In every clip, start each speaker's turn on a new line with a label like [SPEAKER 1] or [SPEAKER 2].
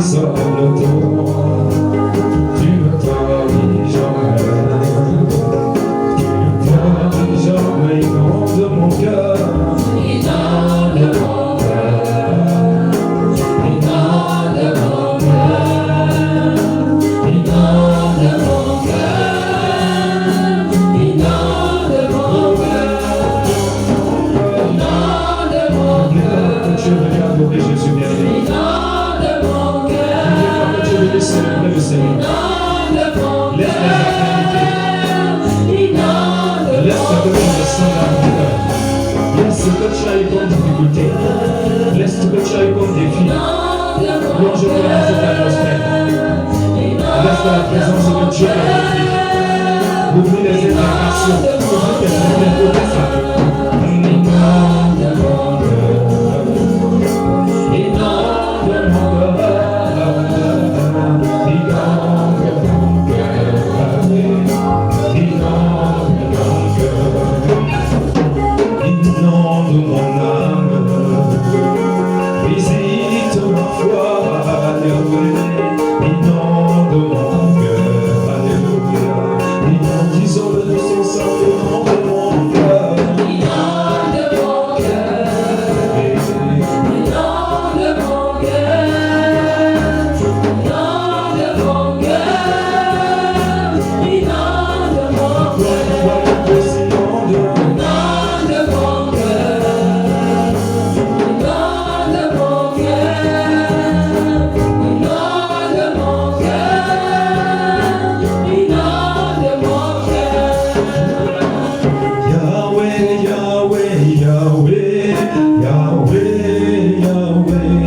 [SPEAKER 1] seul toi. Tu ne trahis jamais. Tu ne trahis jamais, inonde mon cœur. Inonde mon cœur. Inonde mon cœur. Inonde mon cœur. Inonde mon cœur. Inonde mon cœur. Je veux adorer Jésus bien-aimé. Inonde mon cœur. Je veux célébrer le Seigneur. Laisse les affinités. Laisse le monde sans la laisse ce que tu as eu comme difficulté. Laisse ce que tu as eu comme défi. Plonge-toi dans cette atmosphère. Laisse la présence de Dieu dans oublie les évaluations. Oublie tes problèmes de ça. Inonde mon cœur. Inonde mon cœur. Inonde mon cœur. Inonde mon cœur. Inonde mon âme. Visite ma foi. Alléluia. Inonde mon cœur. Alléluia. Inonde, isole de son sang. Inonde mon cœur. Inonde mon cœur. Inonde mon cœur. Inonde mon cœur. Inonde mon cœur. Inonde mon cœur. Inonde mon cœur. Inonde mon cœur. Inonde mon cœur. Yahweh, Yahweh, Yahweh, Yahweh, Yahweh.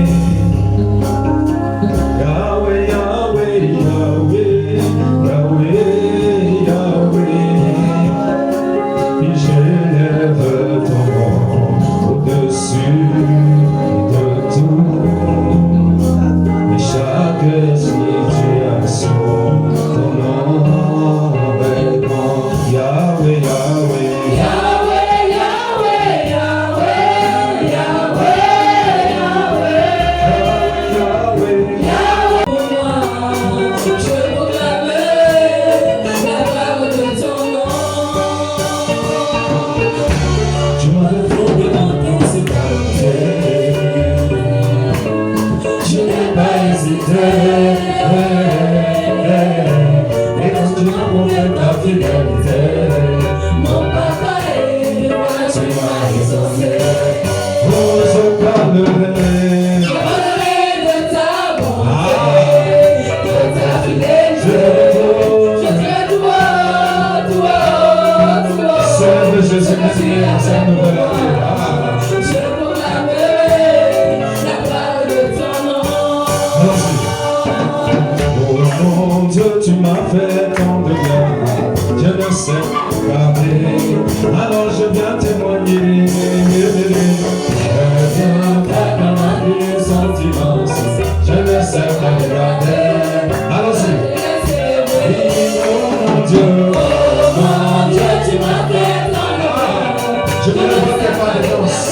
[SPEAKER 1] Yahweh, Yahweh, Yahweh, Yahweh, Yahweh. Et j'élève ton nom au-dessus de tout. Et chaque situation, ton nom est grand. Yahweh, Yahweh. Yahweh, Yahweh, Yahweh, Yahweh, Yahweh. Yahweh. Je proclame la parole de ton nom. Tu m'as fondamenté, c'est pas je n'ai pas hésité. Et quand tu m'as montré ta fidélité, mon papa est moi, tu m'as exaucé. Oh, je parlerai. Je parlerai de ta bonté, de ta fidélité. Je te dois, toi. Seul Jésus, c'est une nouvelle vie. Je proclamerai la parole de ton nom. Oh mon Dieu, tu m'as fait tant de bien. Je ne sais garder. Alors je viens témoigner. Je viens faire dans ma vie sans silence. Je ne sais pas regarder. Allons-y. Oh mon Dieu, tu m'as fait tant de bien. Je ne veux pas de danse.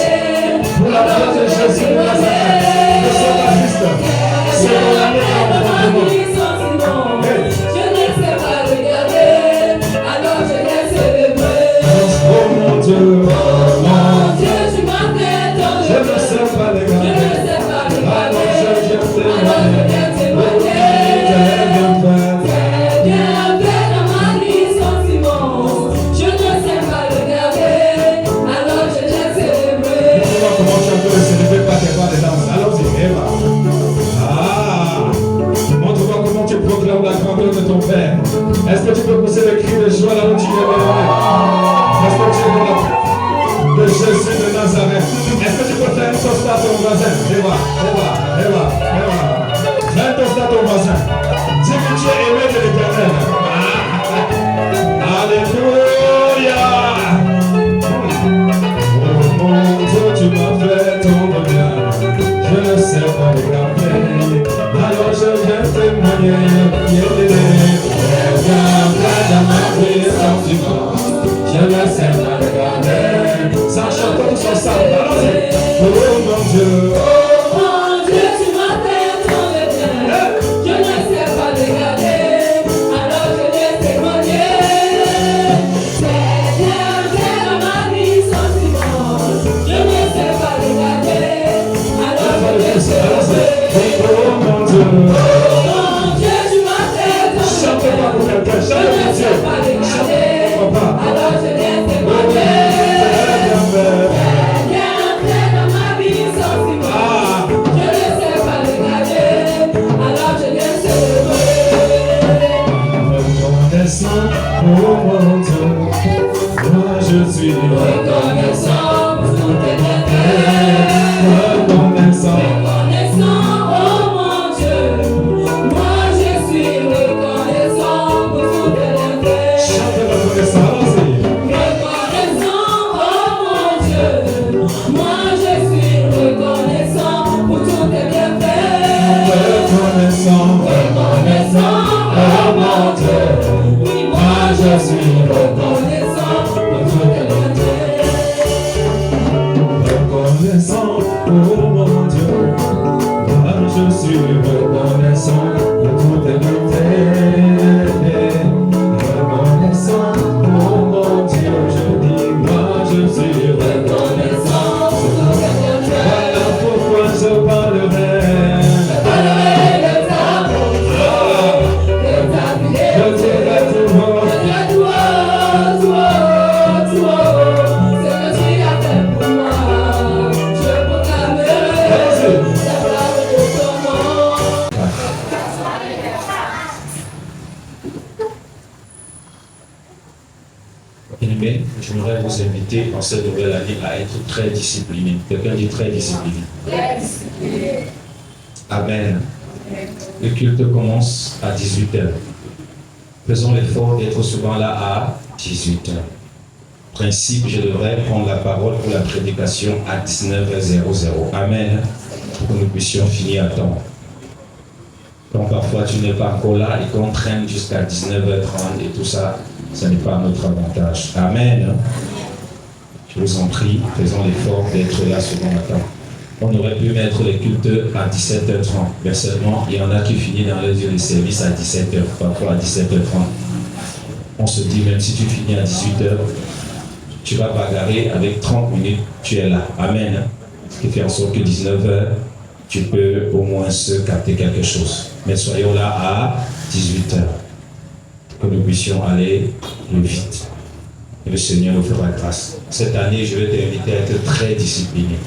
[SPEAKER 1] Pour la gloire de Jésus de Nazareth, le sauvagiste, c'est mon ami en mon monde. Je ne sais pas regarder, alors je vais célébrer. Oh mon Dieu, tu m'as fait tant de bien. Je ne sais pas regarder, alors je viens témoigner. Très bien fait dans ma vie sans Simon. Je ne sais pas regarder, alors je viens célébrer. Comment tu peux célébrer par tes pas de danse? Allons-y, Eva. Montre-moi comment tu proclames la grandeur de ton Père. Est-ce que tu peux pousser le cri de joie là où tu es? Est-ce que tu es dans la paix de Jésus de Nazareth? Est-ce que tu peux faire une toast à ton voisin? Eva. Fais une toast à ton voisin. Dis que tu es aimé de l'Éternel. Alléluia. Oh mon Dieu, tu m'as fait tomber bien. Je ne sais pas regarder. Alors je viens témoigner. Dans ma vie sentiment, je ne sais pas regarder. Ça chante tous ensemble. Allons-y. Oh mon Dieu, tu m'as fait mon Dieu, moi je suis reconnaissant pour tous tes bienfaits. Reconnaissant, oh mon Dieu, moi je suis reconnaissant pour tous tes bienfaits. Chante reconnaissance. Reconnaissant, oh mon Dieu, moi je suis reconnaissant pour tous tes bienfaits. Reconnaissant, oh mon Dieu, moi je suis reconnaissant pour tous tes bienfaits. Reconnaissant, oh mon Dieu, moi je suis reconnaissant pour tous tes bienfaits. Reconnaissant, oh mon Dieu, je dis, moi je suis reconnaissant pour tous tes bienfaits. Voilà pourquoi je parlerai. J'aimerais vous inviter en cette nouvelle année à être très discipliné. Quelqu'un dit très discipliné. Amen. Le culte commence à 18h. Faisons l'effort d'être souvent là à 18h. Principe, je devrais prendre la parole pour la prédication à 19h00. Amen. Pour que nous puissions finir à temps. Quand parfois tu n'es pas encore là et qu'on traîne jusqu'à 19h30 et tout ça, ce n'est pas notre avantage. Amen. Je vous en prie, faisons l'effort d'être là souvent à temps. On aurait pu mettre les cultes à 17h30. Personnellement, il y en a qui finissent dans les yeux de service à 17h, parfois à 17h30. On se dit, même si tu finis à 18h, tu vas bagarrer avec 30 minutes, tu es là. Amen. Ce qui fait en sorte que 19h, tu peux au moins se capter quelque chose. Mais soyons là à 18h. Que nous puissions aller plus vite. Et le Seigneur nous fera grâce. Cette année, je vais t'inviter à être très discipliné.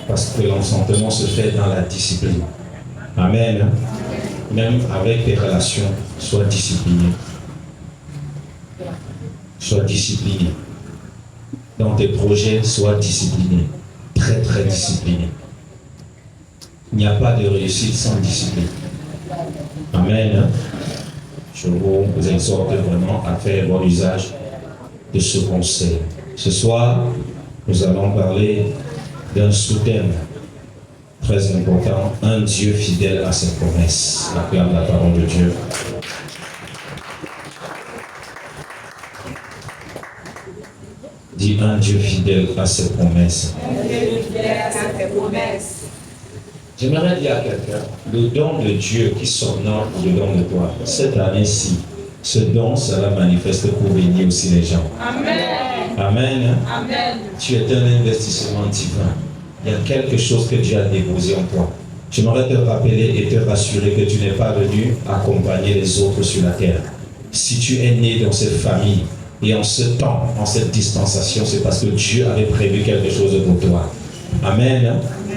[SPEAKER 1] Parce que l'enfantement se fait dans la discipline. Amen. Même avec tes relations, sois discipliné. Sois discipliné. Dans tes projets, sois discipliné. Très, très discipliné. Il n'y a pas de réussite sans discipline. Amen. Je vous exhorte vraiment à faire bon usage de ce conseil. Ce soir, nous allons parler d'un sous-thème très important, un Dieu fidèle à ses promesses. Acclame la parole de Dieu. Dis un Dieu fidèle à ses promesses. Un Dieu fidèle à ses promesses. J'aimerais dire à quelqu'un, le don de Dieu qui s'honore dedans de toi, cette année-ci, ce don sera manifesté pour bénir aussi les gens. Amen. Amen. Amen. Tu es un investissement divin. Il y a quelque chose que Dieu a déposé en toi. J'aimerais te rappeler et te rassurer que tu n'es pas venu accompagner les autres sur la terre. Si tu es né dans cette famille et en ce temps, en cette dispensation, c'est parce que Dieu avait prévu quelque chose pour toi. Amen.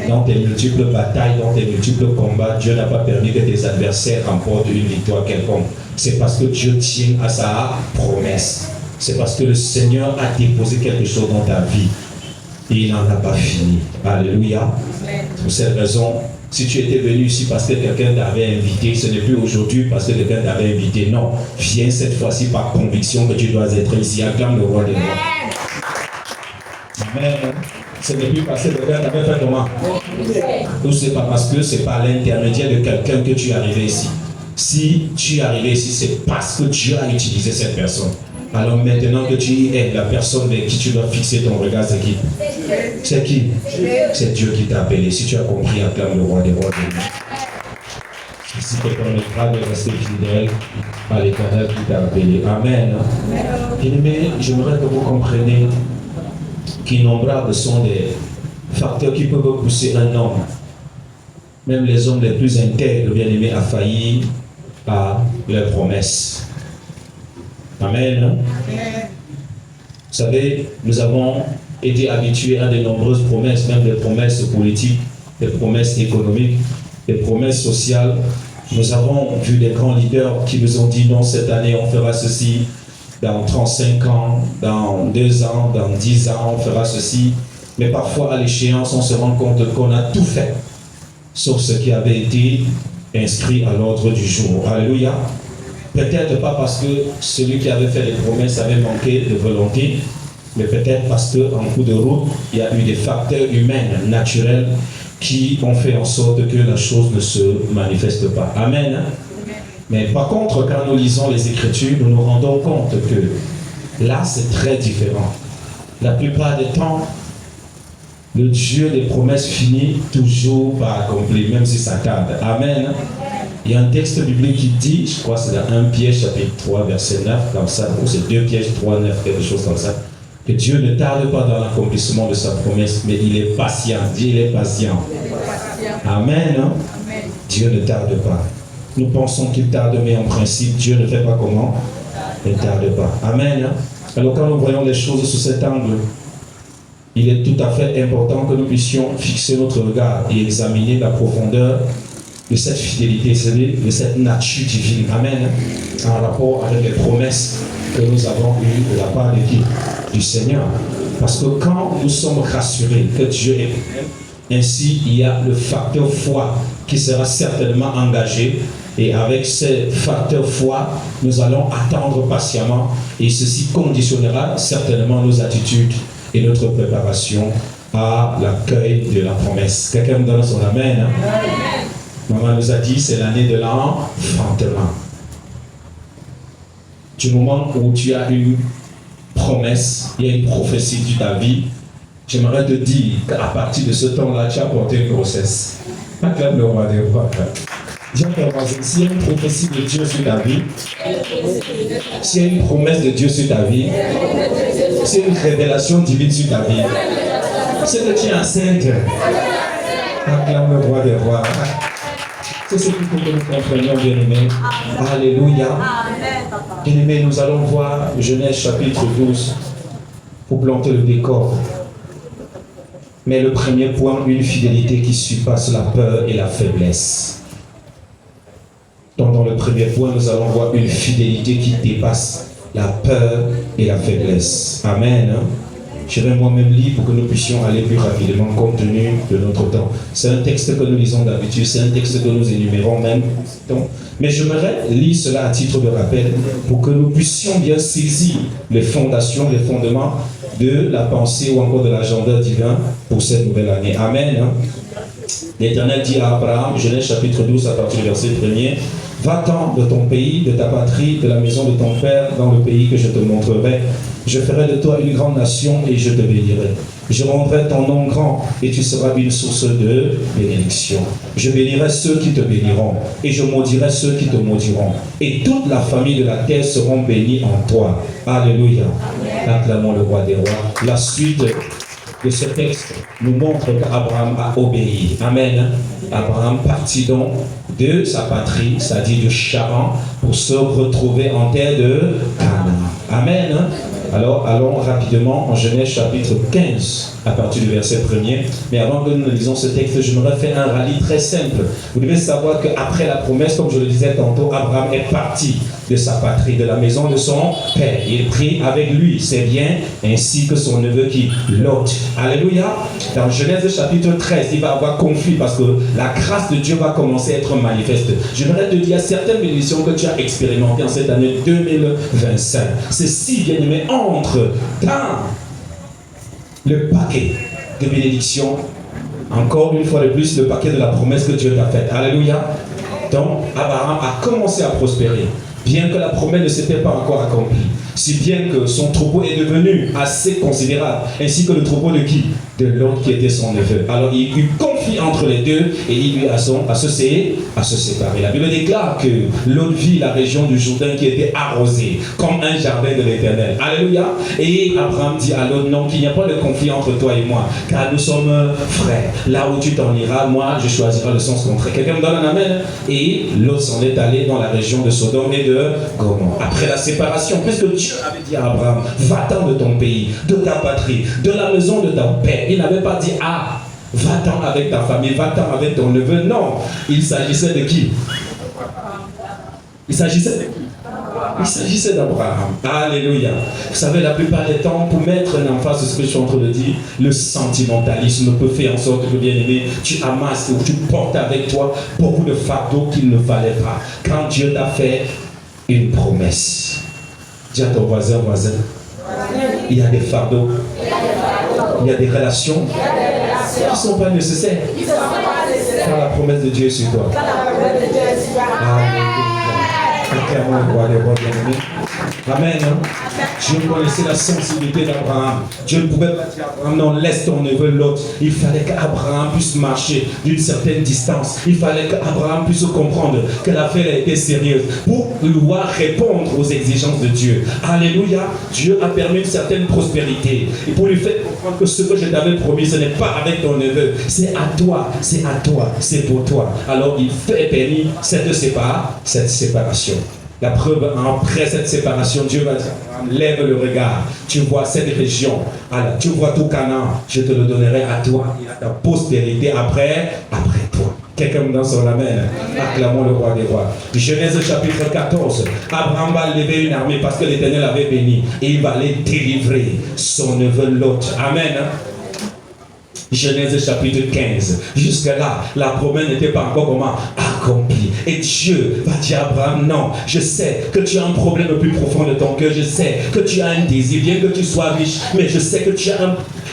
[SPEAKER 1] Dans tes multiples batailles, dans tes multiples combats, Dieu n'a pas permis que tes adversaires remportent une victoire quelconque. C'est parce que Dieu tient à sa promesse. C'est parce que le Seigneur a déposé quelque chose dans ta vie. Et il n'en a pas fini. Alléluia. Pour cette raison, si tu étais venu ici parce que quelqu'un t'avait invité, ce n'est plus aujourd'hui parce que quelqu'un t'avait invité. Non, viens cette fois-ci par conviction que tu dois être ici. Acclame le roi des rois. Amen. Ce n'est plus parce que quelqu'un t'avait fait comment? Ou c'est pas parce que c'est par l'intermédiaire de quelqu'un que tu es arrivé ici. Si tu es arrivé ici, c'est parce que Dieu a utilisé cette personne. Alors maintenant que tu es la personne vers qui tu dois fixer ton regard, c'est qui? C'est qui? C'est Dieu qui t'a appelé. Si tu as compris, acclame le roi des rois. Ceci te permettra de rester fidèle à l'Éternel qui t'a appelé. Amen. Bien-aimés, j'aimerais que vous compreniez qu'innombrables sont des facteurs qui peuvent pousser un homme, même les hommes les plus intègres, bien-aimés, à faillir à leurs promesses. Amen. Vous savez, nous avons été habitués à de nombreuses promesses, même des promesses politiques, des promesses économiques, des promesses sociales. Nous avons vu des grands leaders qui nous ont dit non, cette année on fera ceci, dans 35 ans, dans 2 ans, dans 10 ans, on fera ceci. Mais parfois, à l'échéance, on se rend compte qu'on a tout fait, sauf ce qui avait été inscrit à l'ordre du jour. Alléluia. Peut-être pas parce que celui qui avait fait les promesses avait manqué de volonté, mais peut-être parce qu'en cours de route, il y a eu des facteurs humains, naturels, qui ont fait en sorte que la chose ne se manifeste pas. Amen. Mais par contre, quand nous lisons les Écritures, nous nous rendons compte que là, c'est très différent. La plupart des temps, le Dieu des promesses finit toujours par accomplir, même si ça tarde. Amen. Il y a un texte biblique qui dit, je crois que c'est dans 1 Pierre chapitre 3, verset 9, comme ça, ou c'est 2 Pierre 3, 9, quelque chose comme ça, que Dieu ne tarde pas dans l'accomplissement de sa promesse, mais il est patient. Dieu, il est patient. Amen. Amen. Dieu ne tarde pas. Nous pensons qu'il tarde, mais en principe, Dieu ne fait pas comment? Il ne tarde pas. Amen. Alors quand nous voyons les choses sous cet angle, il est tout à fait important que nous puissions fixer notre regard et examiner la profondeur de cette fidélité, de cette nature divine. Amen. En rapport avec les promesses que nous avons eues de la part de qui? Du Seigneur. Parce que quand nous sommes rassurés que Dieu est prêt, ainsi il y a le facteur foi qui sera certainement engagé. Et avec ce facteur foi, nous allons attendre patiemment et ceci conditionnera certainement nos attitudes et notre préparation à l'accueil de la promesse. Quelqu'un me donne son amen. Hein? Maman nous a dit, c'est l'année de l'enfantement. Du moment où tu as une promesse, il y a une prophétie de ta vie, j'aimerais te dire qu'à partir de ce temps-là, tu as porté une grossesse. Acclame le roi des rois. S'il y a une prophétie de Dieu sur ta vie, s'il y a une promesse de Dieu sur ta vie, s'il y a une révélation divine sur ta vie, c'est que tu es enceinte. Acclame le roi des rois. C'est ce qu'il faut que nous comprenions, bien-aimés. Alléluia. Bien-aimés, nous allons voir Genèse chapitre 12 pour planter le décor. Mais le premier point, une fidélité qui surpasse la peur et la faiblesse. Donc dans le premier point, nous allons voir une fidélité qui dépasse la peur et la faiblesse. Amen. Je vais moi-même lire pour que nous puissions aller plus rapidement compte tenu de notre temps. C'est un texte que nous lisons d'habitude, c'est un texte que nous énumérons même. Donc, mais j'aimerais lire cela à titre de rappel pour que nous puissions bien saisir les fondations, les fondements de la pensée ou encore de l'agenda divin pour cette nouvelle année. Amen. L'Éternel dit à Abraham, Genèse chapitre 12 à partir du verset 1er, « Va-t'en de ton pays, de ta patrie, de la maison de ton père, dans le pays que je te montrerai. Je ferai de toi une grande nation et je te bénirai. Je rendrai ton nom grand et tu seras une source de bénédiction. Je bénirai ceux qui te béniront et je maudirai ceux qui te maudiront. Et toute la famille de la terre seront bénies en toi. » Alléluia. Acclamons le roi des rois. La suite de ce texte nous montre qu'Abraham a obéi. Amen. Abraham partit donc de sa patrie, c'est-à-dire de Charan, pour se retrouver en terre de Canaan. Amen. Alors, allons rapidement en Genèse chapitre 15, à partir du verset 1er. Mais avant que nous lisions ce texte, je me refais un rallye très simple. Vous devez savoir qu'après la promesse, comme je le disais tantôt, Abraham est parti de sa patrie, de la maison de son père. Il prit avec lui ses biens, ainsi que son neveu qui Lot. Alléluia. Dans Genèse chapitre 13, il va y avoir conflit parce que la grâce de Dieu va commencer à être manifeste. Je voudrais te dire certaines bénédictions que tu as expérimentées en cette année 2025. C'est si bien aimé entre dans le paquet de bénédictions, encore une fois de plus, le paquet de la promesse que Dieu t'a faite. Alléluia. Donc, Abraham a commencé à prospérer, bien que la promesse ne s'était pas encore accomplie. Si bien que son troupeau est devenu assez considérable, ainsi que le troupeau de qui? De l'autre qui était son neveu. Alors il y a eu conflit entre les deux et il lui a se séparer. La Bible déclare que l'autre vit la région du Jourdain qui était arrosée comme un jardin de l'Éternel. Alléluia. Et Abraham dit à l'autre, non, qu'il n'y a pas de conflit entre toi et moi, car nous sommes frères. Là où tu t'en iras, moi je choisirai le sens contraire. Quelqu'un me donne un amen? Et l'autre s'en est allé dans la région de Sodome et de Gomorrhe. Après la séparation, puisque Dieu avait dit à Abraham, va-t'en de ton pays, de ta patrie, de la maison de ton père. Il n'avait pas dit, ah, va-t'en avec ta famille, va-t'en avec ton neveu. Non, il s'agissait de qui? Il s'agissait de qui? Il s'agissait d'Abraham. Alléluia. Vous savez, la plupart des temps, pour mettre en face de ce que je suis en train de dire, le sentimentalisme peut faire en sorte que, bien aimé, tu amasses ou tu portes avec toi beaucoup de fardeaux qu'il ne fallait pas. Quand Dieu t'a fait une promesse, dis à ton voisin, il y a des fardeaux, il y a des relations qui ne sont pas nécessaires quand la promesse de Dieu est sur toi. Amen. Dieu connaissait la sensibilité d'Abraham. Dieu ne pouvait pas dire à Abraham, non, laisse ton neveu Lot. Il fallait qu'Abraham puisse marcher d'une certaine distance. Il fallait qu'Abraham puisse comprendre que l'affaire était sérieuse pour pouvoir répondre aux exigences de Dieu. Alléluia. Dieu a permis une certaine prospérité. Et pour lui faire comprendre que ce que je t'avais promis, ce n'est pas avec ton neveu. C'est à toi, c'est à toi, c'est pour toi. Alors il fait permis cette séparation. La preuve, après cette séparation, Dieu va dire, lève le regard, tu vois cette région, alors, tu vois tout Canaan, je te le donnerai à toi et à ta postérité après toi. Quelqu'un me danse sur la main. Acclamons le roi des rois. Genèse chapitre 14. Abraham va lever une armée parce que l'Éternel avait béni et il va aller délivrer son neveu Lot. Amen. Genèse chapitre 15. Jusque-là, la promesse n'était pas encore comment accomplie. Et Dieu va dire à Abraham, non, je sais que tu as un problème le plus profond de ton cœur. Je sais que tu as un désir, bien que tu sois riche, mais je sais que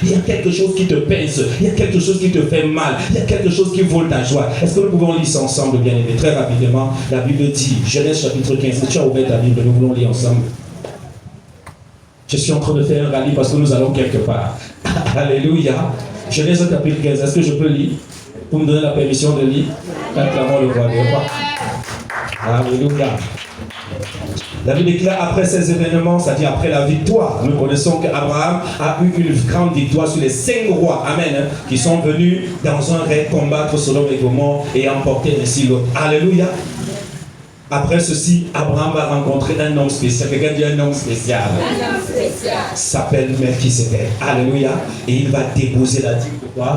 [SPEAKER 1] il y a quelque chose qui te pince, il y a quelque chose qui te fait mal, il y a quelque chose qui vole ta joie. Est-ce que nous pouvons lire ça ensemble, bien aimé? Très rapidement, la Bible dit, Genèse chapitre 15, si tu as ouvert ta Bible, nous voulons lire ensemble. Je suis en train de faire un rallye parce que nous allons quelque part. Alléluia. Genèse chapitre 15, est-ce que je peux lire? Pour me donner la permission de lire? Acclamons le roi des rois. Alléluia. La Bible déclare après ces événements, c'est-à-dire après la victoire, nous connaissons qu'Abraham a eu une grande victoire sur les 5 rois, amen, qui sont venus dans un raid combattre Sodome et Gomorrhe et emporter ainsi l'autre. Alléluia. Après ceci, Abraham va rencontrer un homme spécial. Quelqu'un dit un homme spécial. Un homme spécial. S'appelle Melchisédek. Alléluia. Et il va déposer la dîme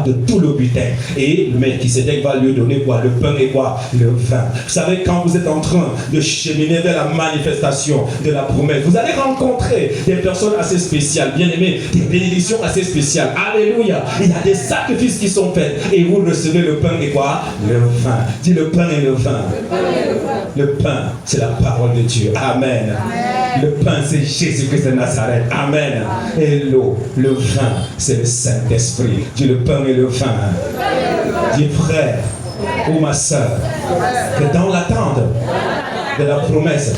[SPEAKER 1] de tout le butin. Et Melchisédek va lui donner quoi? Le pain et quoi? Le vin. Vous savez, quand vous êtes en train de cheminer vers la manifestation de la promesse, vous allez rencontrer des personnes assez spéciales, bien aimées, des bénédictions assez spéciales. Alléluia. Il y a des sacrifices qui sont faits. Et vous recevez le pain et quoi? Le vin. Dis le pain et le vin. Le pain et le vin. Le pain, c'est la parole de Dieu. Amen. Amen. Le pain, c'est Jésus-Christ de Nazareth. Amen. Amen. Et l'eau, le vin, c'est le Saint-Esprit. Dis le pain et le vin. Dis frère ou ma soeur, que dans l'attente de la promesse,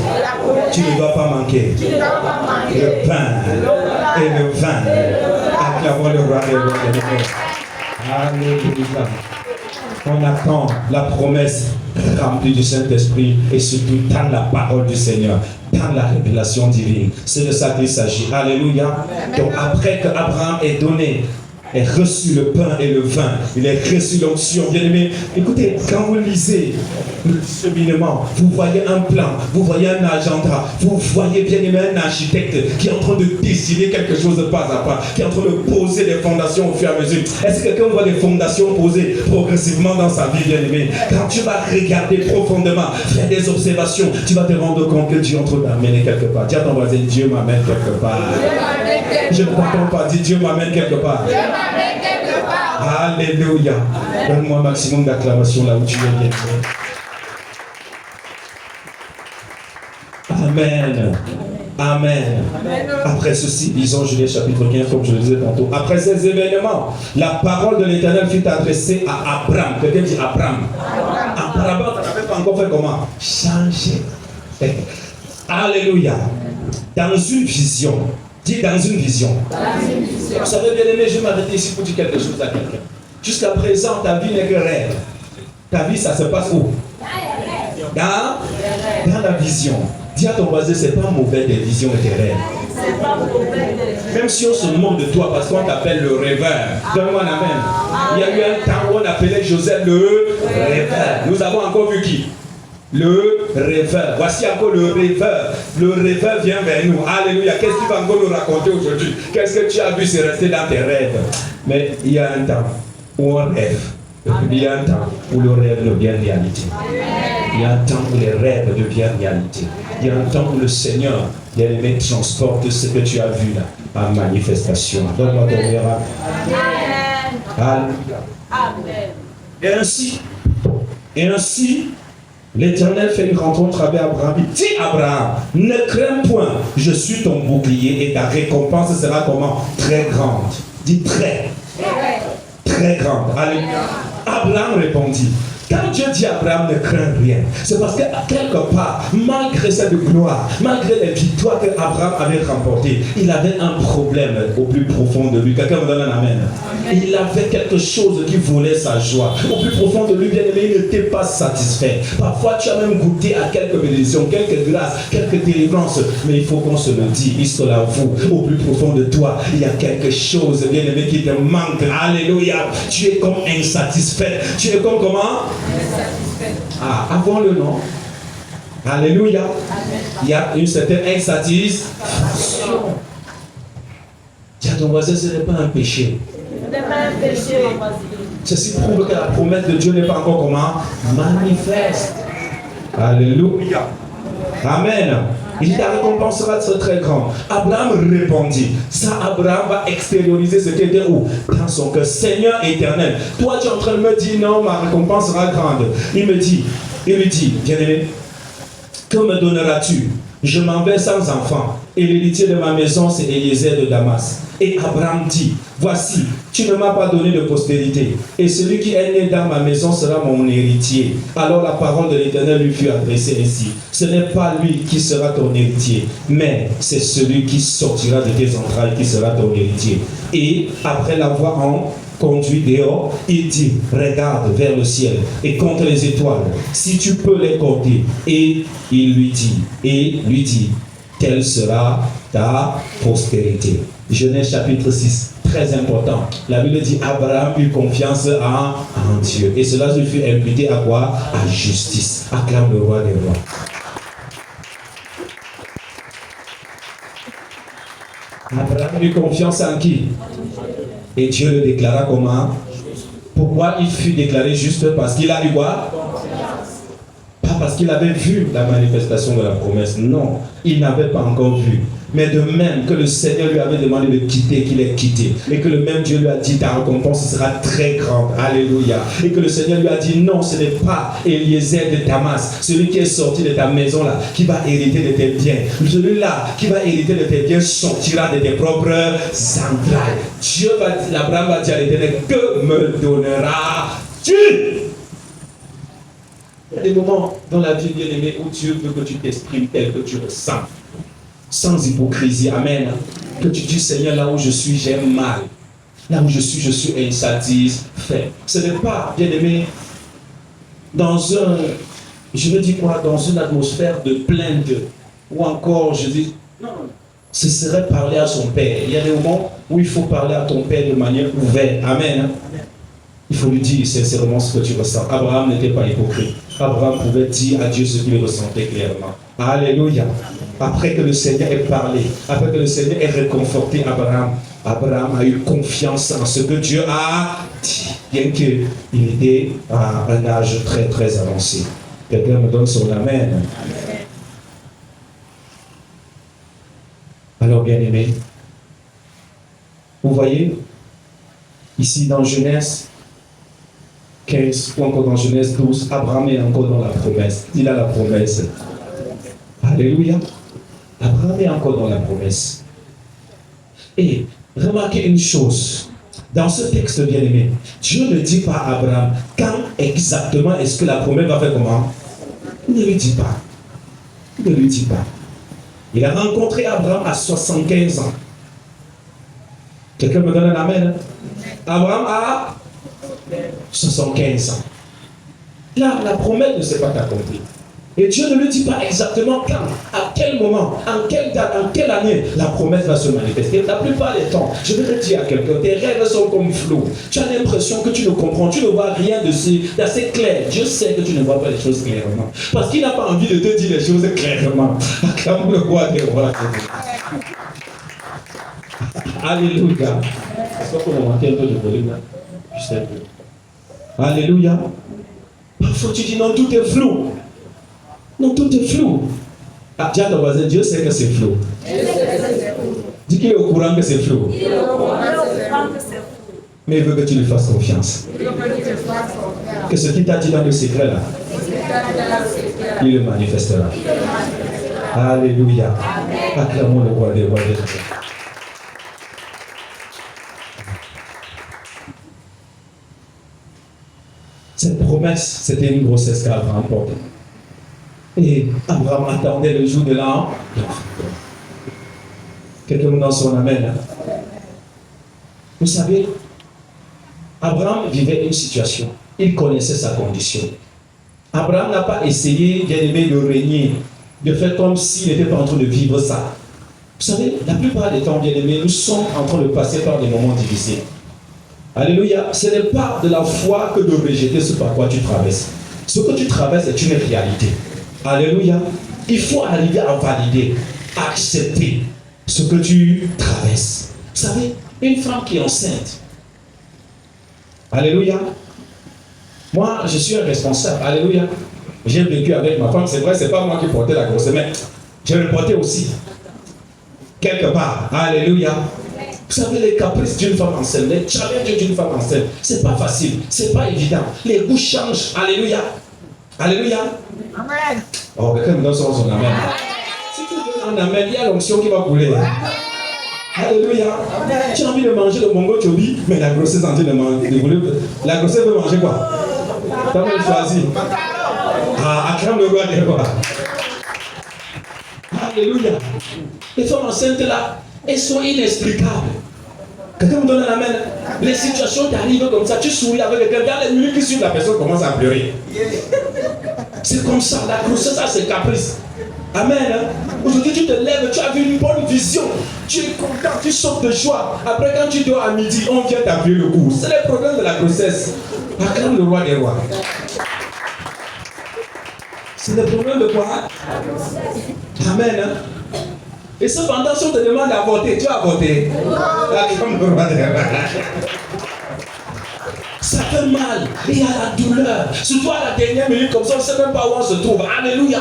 [SPEAKER 1] tu ne dois pas manquer le pain et le vin. Acclamons le roi des rois. Alléluia. On attend la promesse remplie du Saint-Esprit et surtout dans la parole du Seigneur, dans la révélation divine. C'est de ça qu'il s'agit. Alléluia. Donc après que Abraham ait donné, ait reçu le pain et le vin, il a reçu l'onction. Bien aimé, écoutez, quand vous lisez le cheminement, vous voyez un plan, vous voyez un agenda, vous voyez bien aimé un architecte qui est en train de dessiner quelque chose de pas à pas, qui est en train de poser des fondations au fur et à mesure. Est-ce que quelqu'un voit des fondations posées progressivement dans sa vie, bien aimé? Quand tu vas regarder profondément, faire des observations, tu vas te rendre compte que Dieu est en train d'amener quelque part. Dis à ton voisin, Dieu m'amène quelque part. Je ne t'entends pas, dis Dieu m'amène quelque part. Alléluia. Donne-moi un maximum d'acclamation là où tu es, bien. Amen. Amen. Après ceci, lisons Genèse chapitre 15, comme je le disais tantôt. Après ces événements, la parole de l'Éternel fut adressée à Abraham. Quelqu'un dit Abraham. Abraham, tu n'avais pas encore fait comment? Changer. Alléluia. Dans une vision. Dis dans une vision. Vous savez, bien aimé, je vais m'arrêter ici pour dire quelque chose à quelqu'un. Jusqu'à présent, ta vie n'est que rêve. Ta vie, ça se passe où? Dans la vision. Dis à ton voisin, c'est pas mauvais des visions et des rêves. Même si on se moque de toi parce qu'on t'appelle le rêveur. Donne-moi un amen. Il y a eu un temps où on appelait Joseph le rêveur. Nous avons encore vu qui? Le rêveur. Voici encore le rêveur. Le rêveur vient vers nous. Alléluia. Qu'est-ce qu'il va encore nous raconter aujourd'hui? Qu'est-ce que tu as vu? C'est resté dans tes rêves. Mais il y a un temps où on rêve. Il y a un temps où le rêve devient réalité. Il y a un temps où les rêves deviennent réalité. Il y a un temps où le Seigneur, bien-aimé, transporte ce que tu as vu là en manifestation. Donne-moi ton miracle. Amen. Et ainsi, l'Éternel fait une rencontre avec Abraham. Il dit Abraham, ne crains point, je suis ton bouclier et ta récompense sera comment? Très grande. Dis très. Très grande. Alléluia. Abraham répondit. Quand Dieu dit à Abraham ne crains rien, c'est parce que quelque part, malgré cette gloire, malgré les victoires que Abraham avait remportées, il avait un problème au plus profond de lui. Quelqu'un me donne un amen. Il avait quelque chose qui volait sa joie. Au plus profond de lui, bien aimé, il n'était pas satisfait. Parfois, tu as même goûté à quelques bénédictions, quelques grâces, quelques délivrances, mais il faut qu'on se le dise, il se l'avoue. Au plus profond de toi, il y a quelque chose, bien aimé, qui te manque. Alléluia. Tu es comme insatisfait. Tu es comme comment? Ah, avant le nom. Alléluia. Il y a une certaine insatisfaction. Dis à ton voisin, ce n'est pas un péché. Ceci prouve que la promesse de Dieu n'est pas encore comment? Manifeste. Alléluia. Amen. Il dit la récompense sera très grande. Abraham répondit. Ça, Abraham va extérioriser ce qui était où? Dans son cœur. Seigneur éternel, toi tu es en train de me dire non, ma récompense sera grande. Il lui dit, bien-aimé, que me donneras-tu? Je m'en vais sans enfant. Et l'héritier de ma maison, c'est Eliezer de Damas. Et Abraham dit, voici, tu ne m'as pas donné de postérité. Et celui qui est né dans ma maison sera mon héritier. Alors la parole de l'Éternel lui fut adressée ainsi. Ce n'est pas lui qui sera ton héritier, mais c'est celui qui sortira de tes entrailles qui sera ton héritier. Et après l'avoir conduit dehors, il dit, regarde vers le ciel et compte les étoiles, si tu peux les compter. Et il lui dit, telle sera ta postérité. Genèse chapitre 6, très important. La Bible dit, Abraham eut confiance en Dieu. Et cela lui fut imputé à quoi? À justice. Acclame le roi des rois. Abraham eut confiance en qui? Et Dieu le déclara comment? Pourquoi il fut déclaré juste? Parce qu'il a eu quoi? Pas parce qu'il avait vu la manifestation de la promesse. Non, il n'avait pas encore vu. Mais de même que le Seigneur lui avait demandé de quitter, qu'il ait quitté. Et que le même Dieu lui a dit, ta récompense sera très grande. Alléluia. Et que le Seigneur lui a dit, non, ce n'est pas Eliezer de Damas, celui qui est sorti de ta maison là, qui va hériter de tes biens. Celui-là qui va hériter de tes biens sortira de tes propres entrailles. Abraham va dire à l'Éternel, que me donneras-tu? Il y a des moments dans la vie, bien aimé, où Dieu veut que tu t'exprimes tel que tu ressens. Sans hypocrisie, amen. Que tu dis, Seigneur, là où je suis, j'ai mal. Là où je suis insatisfait. Ce n'est pas, bien aimé, dans une atmosphère de plainte, ou encore, je dis, non, ce serait parler à son Père. Il y a des moments où il faut parler à ton Père de manière ouverte, amen. Il faut lui dire sincèrement ce que tu ressens. Abraham n'était pas hypocrite. Abraham pouvait dire à Dieu ce qu'il ressentait clairement. Alléluia. Après que le Seigneur ait parlé, après que le Seigneur ait réconforté Abraham, Abraham a eu confiance en ce que Dieu a dit, bien qu'il était à un âge très très avancé. Quelqu'un me donne son amen. Alors bien aimé, vous voyez, ici dans Genèse 15 ou encore dans Genèse 12, Abraham est encore dans la promesse. Il a la promesse. Alléluia. Abraham est encore dans la promesse. Et remarquez une chose. Dans ce texte bien-aimé, Dieu ne dit pas à Abraham quand exactement est-ce que la promesse va faire comment? Il ne lui dit pas. Il ne lui dit pas. Il a rencontré Abraham à 75 ans. Quelqu'un me donne un amen? Abraham a 75 ans. Là, la promesse ne s'est pas accomplie. Et Dieu ne lui dit pas exactement quand, à quel moment, en quelle date, en quelle année la promesse va se manifester. La plupart des temps, je vais te dire à quelqu'un, tes rêves sont comme flous. Tu as l'impression que tu ne comprends, tu ne vois rien d'assez clair. Dieu sait que tu ne vois pas les choses clairement. Parce qu'il n'a pas envie de te dire les choses clairement. Acclame le roi des rois. Alléluia. Est-ce qu'on peut remarquer un peu de volume là? Je sais que... Alléluia. Parfois tu dis non, tout est flou. Non, tout est flou. Ah, tiens, ton voisin, Dieu sait que c'est flou. Dis qu'il est au courant que c'est flou. Mais il veut que tu lui fasses confiance. Que ce qu'il t'a dit dans le secret là, il le manifestera. Alléluia. Acclamons le roi des rois des rois. Cette promesse, c'était une grossesse qu'Abraham portait. Et Abraham attendait le jour de l'an. Quelqu'un dans son amen. Hein? Vous savez, Abraham vivait une situation. Il connaissait sa condition. Abraham n'a pas essayé, bien aimé, de régner, de faire comme s'il n'était pas en train de vivre ça. Vous savez, la plupart des temps, bien aimé, nous sommes en train de passer par des moments difficiles. Alléluia. Ce n'est pas de la foi que de rejeter ce par quoi tu traverses. Ce que tu traverses est une réalité. Alléluia. Il faut arriver à valider, à accepter ce que tu traverses. Vous savez, une femme qui est enceinte. Alléluia. Moi, je suis un responsable. Alléluia. J'ai vécu avec ma femme. C'est vrai, c'est pas moi qui portais la grossesse, mais je le portais aussi. Quelque part. Alléluia. Vous savez, les caprices d'une femme enceinte, les challenges d'une femme enceinte, c'est pas facile, c'est pas évident. Les goûts changent. Alléluia. Alléluia. Amen. Oh, quelqu'un me donne son amen. Si tu donnes un amen, il y a l'onction qui va couler. Alléluia. Tu as envie de manger le mongo chobi, mais la grossesse est en train de manger. La grossesse veut manger quoi? Tu as même choisi. Ah, acclame le roi des rois. Alléluia. Les femmes enceintes là, elles sont inexplicables. Quelqu'un me donne un amen. Les situations t'arrivent comme ça, tu souris avec quelqu'un, dans les minutes qui suivent, la personne commence à pleurer. C'est comme ça, la grossesse, ça c'est caprice. Amen. Hein? Aujourd'hui tu te lèves, tu as vu une bonne vision, tu es content, tu sautes de joie. Après quand tu dors à midi, on vient t'appuyer le cou. C'est le problème de la grossesse. Acclame le roi des rois. C'est le problème de quoi? Amen. Hein? Et cependant, si on te demande d'avorter, tu vas avorter. Acclame le roi des rois. Ça fait mal, il y a la douleur. Surtout à la dernière minute, comme ça, on ne sait même pas où on se trouve. Alléluia.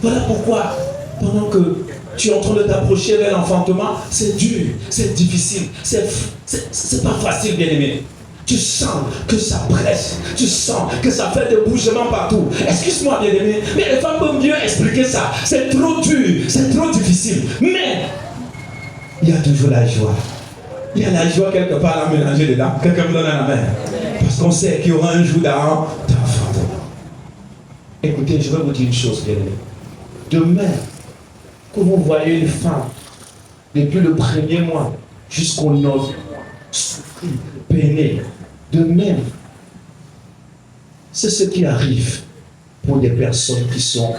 [SPEAKER 1] Voilà pourquoi, pendant que tu es en train de t'approcher vers l'enfantement, c'est dur, c'est difficile, c'est pas facile, bien aimé. Tu sens que ça presse, tu sens que ça fait des bougements partout. Excuse-moi, bien aimé, mais les femmes peuvent mieux expliquer ça. C'est trop dur, c'est trop difficile. Mais il y a toujours la joie. Il y a la joie quelque part à mélanger dedans. Quelqu'un me donne un amen. Parce qu'on sait qu'il y aura un jour d'enfantement. Écoutez, je vais vous dire une chose, bien aimé. Demain, que vous voyez une femme, depuis le premier mois jusqu'au 9, souffrir, peiner, de même, c'est ce qui arrive pour des personnes qui sont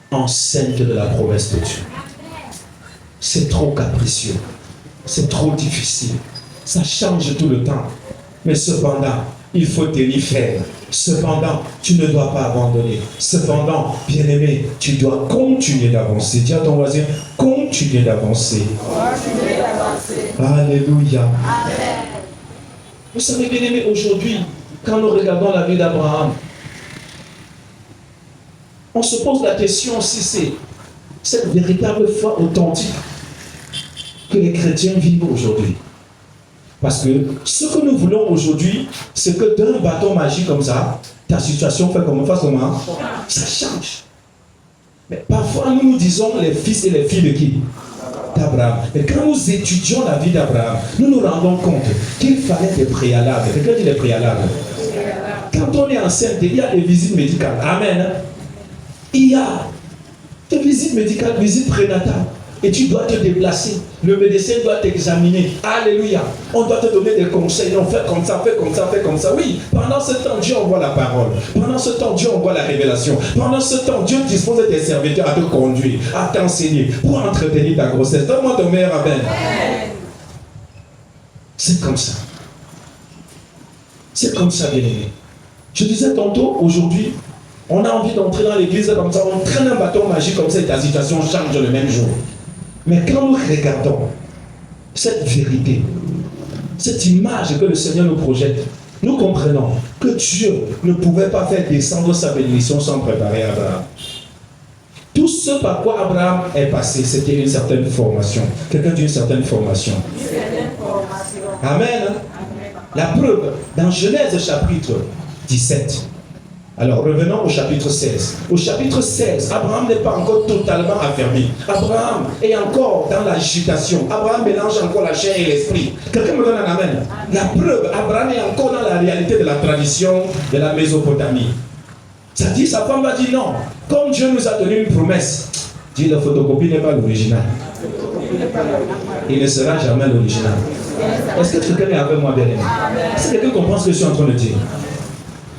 [SPEAKER 1] enceintes de la promesse de Dieu. C'est trop capricieux, c'est trop difficile, ça change tout le temps, mais cependant, il faut tenir ferme. Cependant, tu ne dois pas abandonner. Cependant, bien-aimé, tu dois continuer d'avancer. Dis à ton voisin, continuer d'avancer. Alléluia. Amen. Vous savez, bien-aimé, aujourd'hui, quand nous regardons la vie d'Abraham, on se pose la question si c'est cette véritable foi authentique que les chrétiens vivent aujourd'hui. Parce que ce que nous voulons aujourd'hui, c'est que d'un bâton magique comme ça, ta situation fait comment? Ça change. Mais parfois, nous nous disons les fils et les filles de qui? D'Abraham. Et quand nous étudions la vie d'Abraham, nous nous rendons compte qu'il fallait des préalables. Quelqu'un dit les préalables. Quand on est enceinte, il y a des visites médicales. Amen. Il y a des visites médicales, visites prénatales. Et tu dois te déplacer. Le médecin doit t'examiner. Alléluia. On doit te donner des conseils. Non, fais comme ça, fais comme ça, fais comme ça. Oui, pendant ce temps, Dieu envoie la parole. Pendant ce temps, Dieu envoie la révélation. Pendant ce temps, Dieu dispose de tes serviteurs à te conduire, à t'enseigner, pour entretenir ta grossesse. Donne-moi ton meilleur amen. C'est comme ça. C'est comme ça, bien-aimé. Je disais tantôt, aujourd'hui, on a envie d'entrer dans l'église comme ça, on traîne un bâton magique comme ça et ta situation change le même jour. Mais quand nous regardons cette vérité, cette image que le Seigneur nous projette,
[SPEAKER 2] nous comprenons que Dieu ne pouvait pas faire descendre sa bénédiction sans préparer Abraham. Tout ce par quoi Abraham est passé, c'était une certaine formation. Quelqu'un dit une certaine formation. Amen. La preuve, dans Genèse chapitre 17. Alors revenons au chapitre 16. Au chapitre 16, Abraham n'est pas encore totalement affermi. Abraham est encore dans l'agitation. Abraham mélange encore la chair et l'esprit. Quelqu'un me donne un amen. La preuve, Abraham est encore dans la réalité de la tradition de la Mésopotamie. Ça dit, sa femme va dire non. Comme Dieu nous a donné une promesse, dit la photocopie n'est pas l'original. Il ne sera jamais l'original. Est-ce que quelqu'un est avec moi, bien aimé? Est-ce que quelqu'un comprend ce que je suis en train de dire?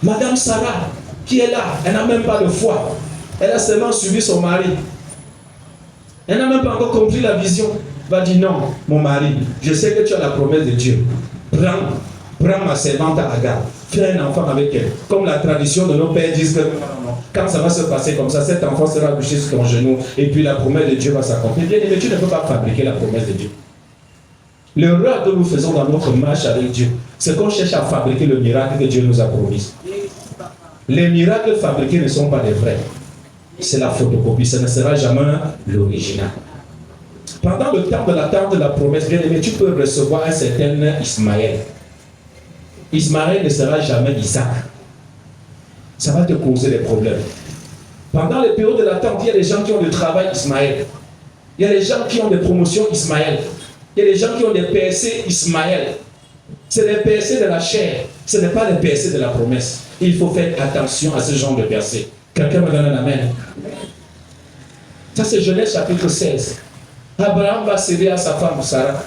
[SPEAKER 2] Madame Sarah, qui est là, elle n'a même pas de foi. Elle a seulement suivi son mari. Elle n'a même pas encore compris la vision. Elle va dire non, mon mari, je sais que tu as la promesse de Dieu. Prends ma servante Agar, fais un enfant avec elle. Comme la tradition de nos pères disent que quand ça va se passer comme ça, cet enfant sera couché sur ton genou et puis la promesse de Dieu va s'accomplir. Bien aimé, tu ne peux pas fabriquer la promesse de Dieu. L'erreur que nous faisons dans notre marche avec Dieu, c'est qu'on cherche à fabriquer le miracle que Dieu nous a promis. Les miracles fabriqués ne sont pas des vrais. C'est la photocopie, ça ne sera jamais l'original. Pendant le temps de l'attente de la promesse, bien aimé, tu peux recevoir un certain Ismaël. Ismaël ne sera jamais Isaac. Ça va te causer des problèmes. Pendant les périodes de l'attente, il y a des gens qui ont du travail Ismaël. Il y a des gens qui ont des promotions Ismaël. Il y a des gens qui ont des PSC Ismaël. C'est des PSC de la chair. Ce n'est pas des PSC de la promesse. Il faut faire attention à ce genre de PSC. Quelqu'un me donne un amen. Ça c'est Genèse chapitre 16. Abraham va céder à sa femme Sarah.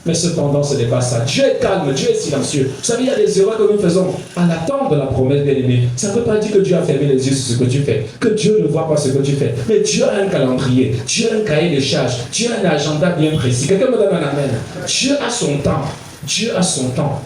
[SPEAKER 2] Mais cependant, ce n'est pas ça. Dieu est calme, Dieu est silencieux. Vous savez, il y a des erreurs que nous faisons à l'attente de la promesse bien-aimée. Ça ne veut pas dire que Dieu a fermé les yeux sur ce que tu fais, que Dieu ne voit pas ce que tu fais. Mais Dieu a un calendrier, Dieu a un cahier de charges, Dieu a un agenda bien précis. Quelqu'un me donne un amen. Dieu a son temps. Dieu a son temps.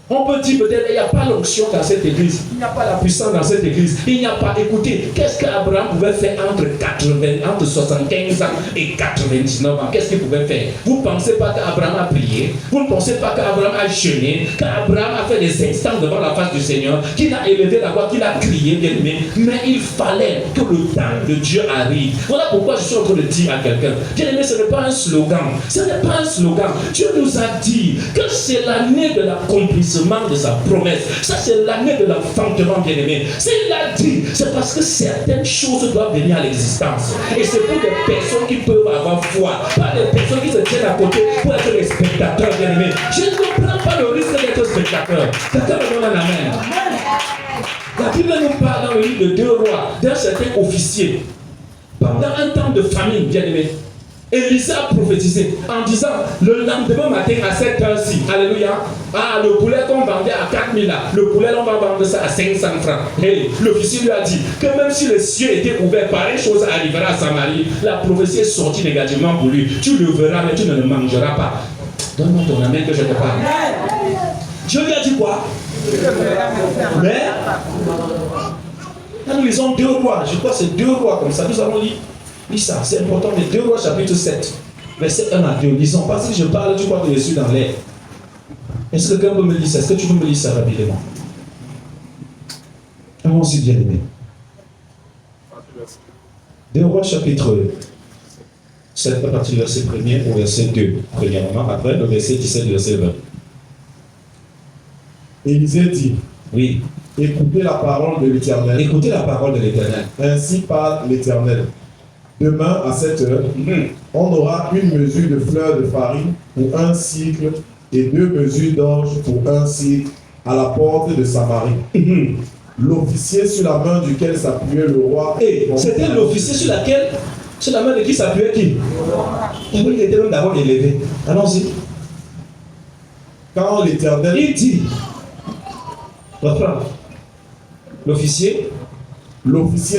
[SPEAKER 2] On peut dire peut-être il n'y a pas l'onction dans cette église, il n'y a pas la puissance dans cette église, il n'y a pas. Écoutez, qu'est-ce qu'Abraham pouvait faire entre 75 ans et 99 ans? Qu'est-ce qu'il pouvait faire? Vous ne pensez pas qu'Abraham a prié? Vous ne pensez pas qu'Abraham a jeûné? Qu'Abraham a fait des instants devant la face du Seigneur? Qu'il a élevé la voix, qu'il a crié, bien aimé? Mais il fallait que le temps de Dieu arrive. Voilà pourquoi je suis en train de dire à quelqu'un, bien aimé, ce n'est pas un slogan. Ce n'est pas un slogan. Dieu nous a dit que c'est l'année de l'accomplissement de sa promesse. Ça, c'est l'année de l'enfantement, bien-aimé. S'il l'a dit, c'est parce que certaines choses doivent venir à l'existence. Et c'est pour des personnes qui peuvent avoir foi, pas des personnes qui se tiennent à côté pour être des spectateurs, bien-aimés. Je ne prends pas le risque d'être spectateur. Quelqu'un me donne un amen. La Bible nous parle dans le livre de 2 Rois d'un certain officier. Pendant un temps de famine, bien-aimé, Élisée a prophétisé en disant le lendemain matin à cette heure-ci, alléluia, le poulet qu'on vendait à 4000 là, le poulet on va vendre ça à 500 francs. Hey, l'officier lui a dit que même si les cieux étaient ouverts, pareille chose arrivera à Samarie. La prophétie est sortie négativement pour lui. Tu le verras, mais tu ne le mangeras pas. Donne-moi ton amen que je te parle. Dieu lui a dit quoi? Mais quand nous lisons 2 Rois, je crois que c'est 2 Rois comme ça, nous avons dit. Lis ça, c'est important, mais 2 Rois chapitre 7, verset 1 à 2. Lisons, parce que je parle, tu crois que je suis dans l'air. Est-ce que quelqu'un peut me lire ça? Est-ce que tu peux me lire ça rapidement? Allons-y, bien aimé. 2 Rois chapitre 7, à partir du verset 1er au verset 2, premièrement, après le verset 17, verset 20.
[SPEAKER 3] Élisée dit,
[SPEAKER 2] oui,
[SPEAKER 3] écoutez la parole de l'Éternel.
[SPEAKER 2] Écoutez la parole de l'Éternel.
[SPEAKER 3] Ainsi parle l'Éternel. Demain, à cette heure, on aura une mesure de fleurs de farine pour 1 cycle et 2 mesures d'orge pour 1 cycle à la porte de Samarie. L'officier sur la main duquel s'appuyait le roi.
[SPEAKER 2] Et c'était l'officier sur la main de qui s'appuyait qui? Il était même d'abord élevé. Allons-y.
[SPEAKER 3] Quand l'Éternel...
[SPEAKER 2] Il dit, reprends. L'officier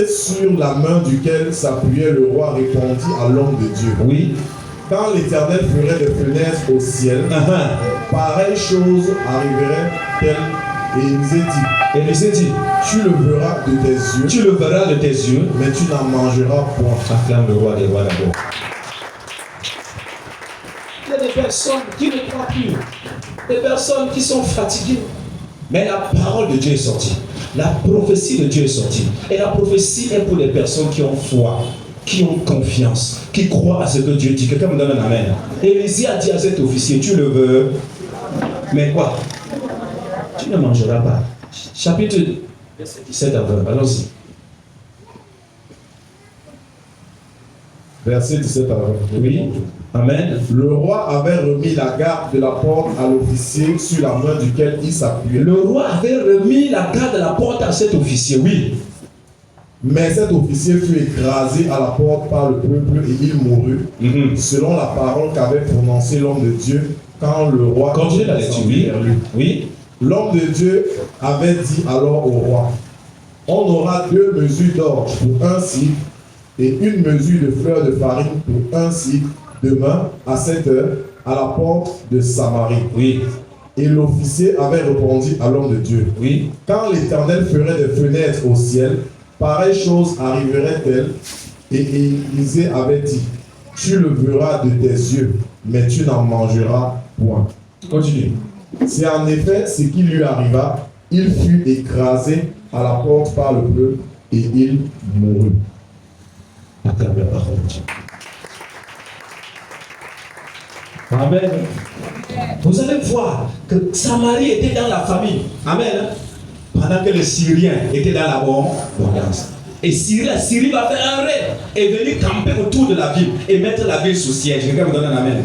[SPEAKER 2] sur la main duquel s'appuyait le roi répondit à l'homme de Dieu. Oui.
[SPEAKER 3] Quand l'Éternel ferait des fenêtres au ciel, pareille chose arriverait telle. Et Élisée dit, tu le verras de tes yeux.
[SPEAKER 2] Tu le verras de tes yeux.
[SPEAKER 3] Mais tu n'en mangeras point.
[SPEAKER 2] Acclame le roi des rois d'abord. Il y a des personnes qui ne croient plus. Des personnes qui sont fatiguées. Mais la parole de Dieu est sortie. La prophétie de Dieu est sortie. Et la prophétie est pour les personnes qui ont foi, qui ont confiance, qui croient à ce que Dieu dit. Quelqu'un me donne un amen. Élisée a dit à cet officier, tu le veux, mais quoi? Tu ne mangeras pas. Chapitre 17 à 20, allons-y.
[SPEAKER 3] Verset 17 à 20.
[SPEAKER 2] Oui, amen.
[SPEAKER 3] Le roi avait remis la garde de la porte à l'officier sur la main duquel il s'appuyait.
[SPEAKER 2] Le roi avait remis la garde de la porte à cet officier, oui.
[SPEAKER 3] Mais cet officier fut écrasé à la porte par le peuple et il mourut, selon la parole qu'avait prononcée l'homme de Dieu quand le roi...
[SPEAKER 2] Continuez la lecture, oui. Oui.
[SPEAKER 3] L'homme de Dieu avait dit alors au roi, on aura 2 mesures d'orge pour 1 cycle et 1 mesure de fleurs de farine pour 1 cycle demain à 7 heures à la porte de Samarie.
[SPEAKER 2] Oui.
[SPEAKER 3] Et l'officier avait répondu à l'homme de Dieu,
[SPEAKER 2] Oui.
[SPEAKER 3] quand l'Éternel ferait des fenêtres au ciel, pareille chose arriverait-elle? Et Élisée avait dit, tu le verras de tes yeux, mais tu n'en mangeras point.
[SPEAKER 2] Continue.
[SPEAKER 3] C'est en effet ce qui lui arriva. Il fut écrasé à la porte par le peuple et il mourut.
[SPEAKER 2] Acclame la parole de Dieu. Amen. Vous allez voir que Samarie était dans la famille. Amen. Pendant que les Syriens étaient dans la bonne. Et Syrie va faire un raid et venir camper autour de la ville et mettre la ville sous siège. Quelqu'un me donne un amen.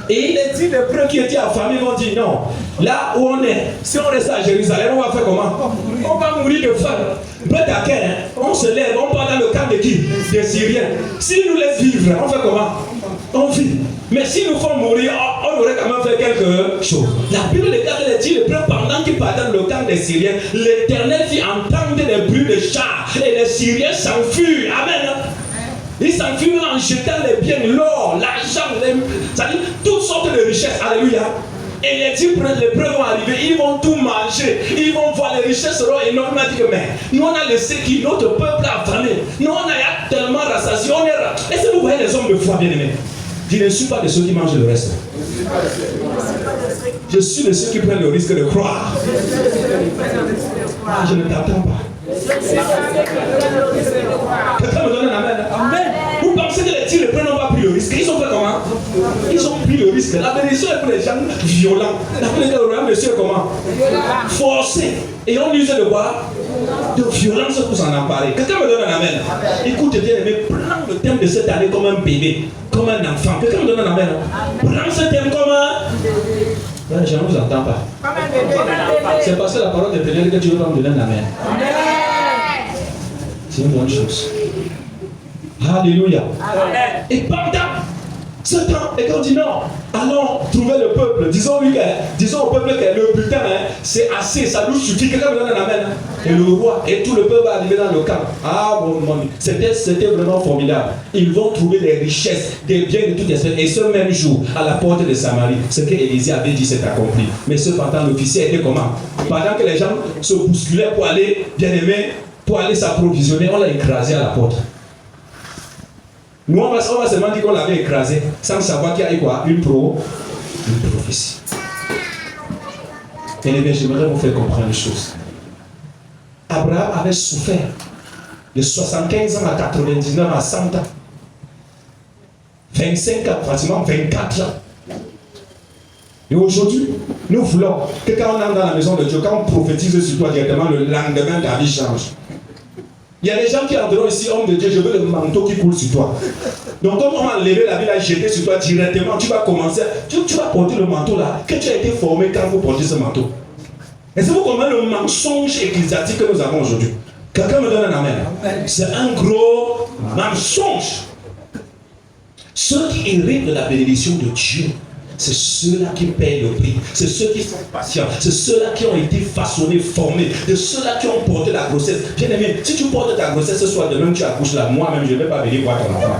[SPEAKER 2] Et il est dit, les preux qui étaient affamés vont dire non. Là où on est, si on reste à Jérusalem, on va faire comment? On va mourir de faim. On se lève, on part dans le camp de qui? Des Syriens. S'ils nous laissent vivre, on fait comment? On vit. Mais s'ils nous font mourir, on aurait quand même fait quelque chose. La Bible déclare dit, les preux pendant qu'ils partaient dans le camp des Syriens, l'Éternel fit entendre des bruits de chars et les Syriens s'enfuirent. Amen. Ils s'enfuient en jetant les biens, l'or, l'argent, c'est-à-dire toutes sortes de richesses. Alléluia. Et les preuves vont arriver, ils vont tout manger, ils vont voir les richesses seront énormes. On a dit que mais nous on a laissé qui notre peuple a affamé. Nous on a tellement rassasié, on est. Est-ce que vous voyez les hommes de foi bien aimés? Je ne suis pas de ceux qui mangent le reste. Je suis de ceux qui prennent le risque de croire. Je ne t'attends pas. Quelqu'un me donne un amen. Amen. Vous pensez que les tigres n'ont pas pris le risque? Ils ont fait comment? Ils ont pris le risque. La bénédiction est pour les gens violents. La bénédiction est comment? Forcés. Et on use de quoi? De violence pour s'en emparer. Quelqu'un me donne un amen. Écoute bien, mais prends le thème de cette année comme un bébé, comme un enfant. Quelqu'un me donne un amen. Prends ce thème comme un... Je ne vous entends pas. C'est parce que la parole de Dieu que Dieu va me donner un amen. C'est une bonne chose. Alléluia. Et pendant ce temps, et quand on dit non, allons trouver le peuple. Disons au peuple que le butin, c'est assez, ça nous suffit. Quelqu'un me donne un amen. Et le roi et tout le peuple va arriver dans le camp. Ah bon, c'était vraiment formidable. Ils vont trouver des richesses, des biens de toute espèce. Et ce même jour, à la porte de Samarie, ce que Élisée avait dit s'est accompli. Mais cependant, l'officier était comment? Pendant que les gens se bousculaient pour aller, bien aimé, pour aller s'approvisionner, on l'a écrasé à la porte. Nous, on va seulement dire qu'on l'avait écrasé, sans savoir qu'il y a eu quoi? Une prophétie. Et bien, j'aimerais vous faire comprendre une chose. Abraham avait souffert de 75 ans à 99 à 100 ans. 25 ans, pratiquement 24 ans. Et aujourd'hui, nous voulons que quand on entre dans la maison de Dieu, quand on prophétise sur toi directement, le lendemain, ta vie change. Il y a des gens qui entreront ici, homme de Dieu, je veux le manteau qui coule sur toi. Donc, comme on va enlever la vie, la jeter sur toi directement, tu vas commencer, tu vas porter le manteau là, que tu as été formé quand vous portez ce manteau. Est-ce que vous comprenez le mensonge ecclésiastique que nous avons aujourd'hui? Quelqu'un me donne un amen. C'est un gros mensonge. Ceux qui héritent de la bénédiction de Dieu, c'est ceux-là qui payent le prix, c'est ceux qui sont patients, c'est ceux-là qui ont été façonnés, formés, de ceux-là qui ont porté la grossesse. Bien aimé, si tu portes ta grossesse ce soir, demain tu accouches là, moi-même je ne vais pas venir voir ton enfant.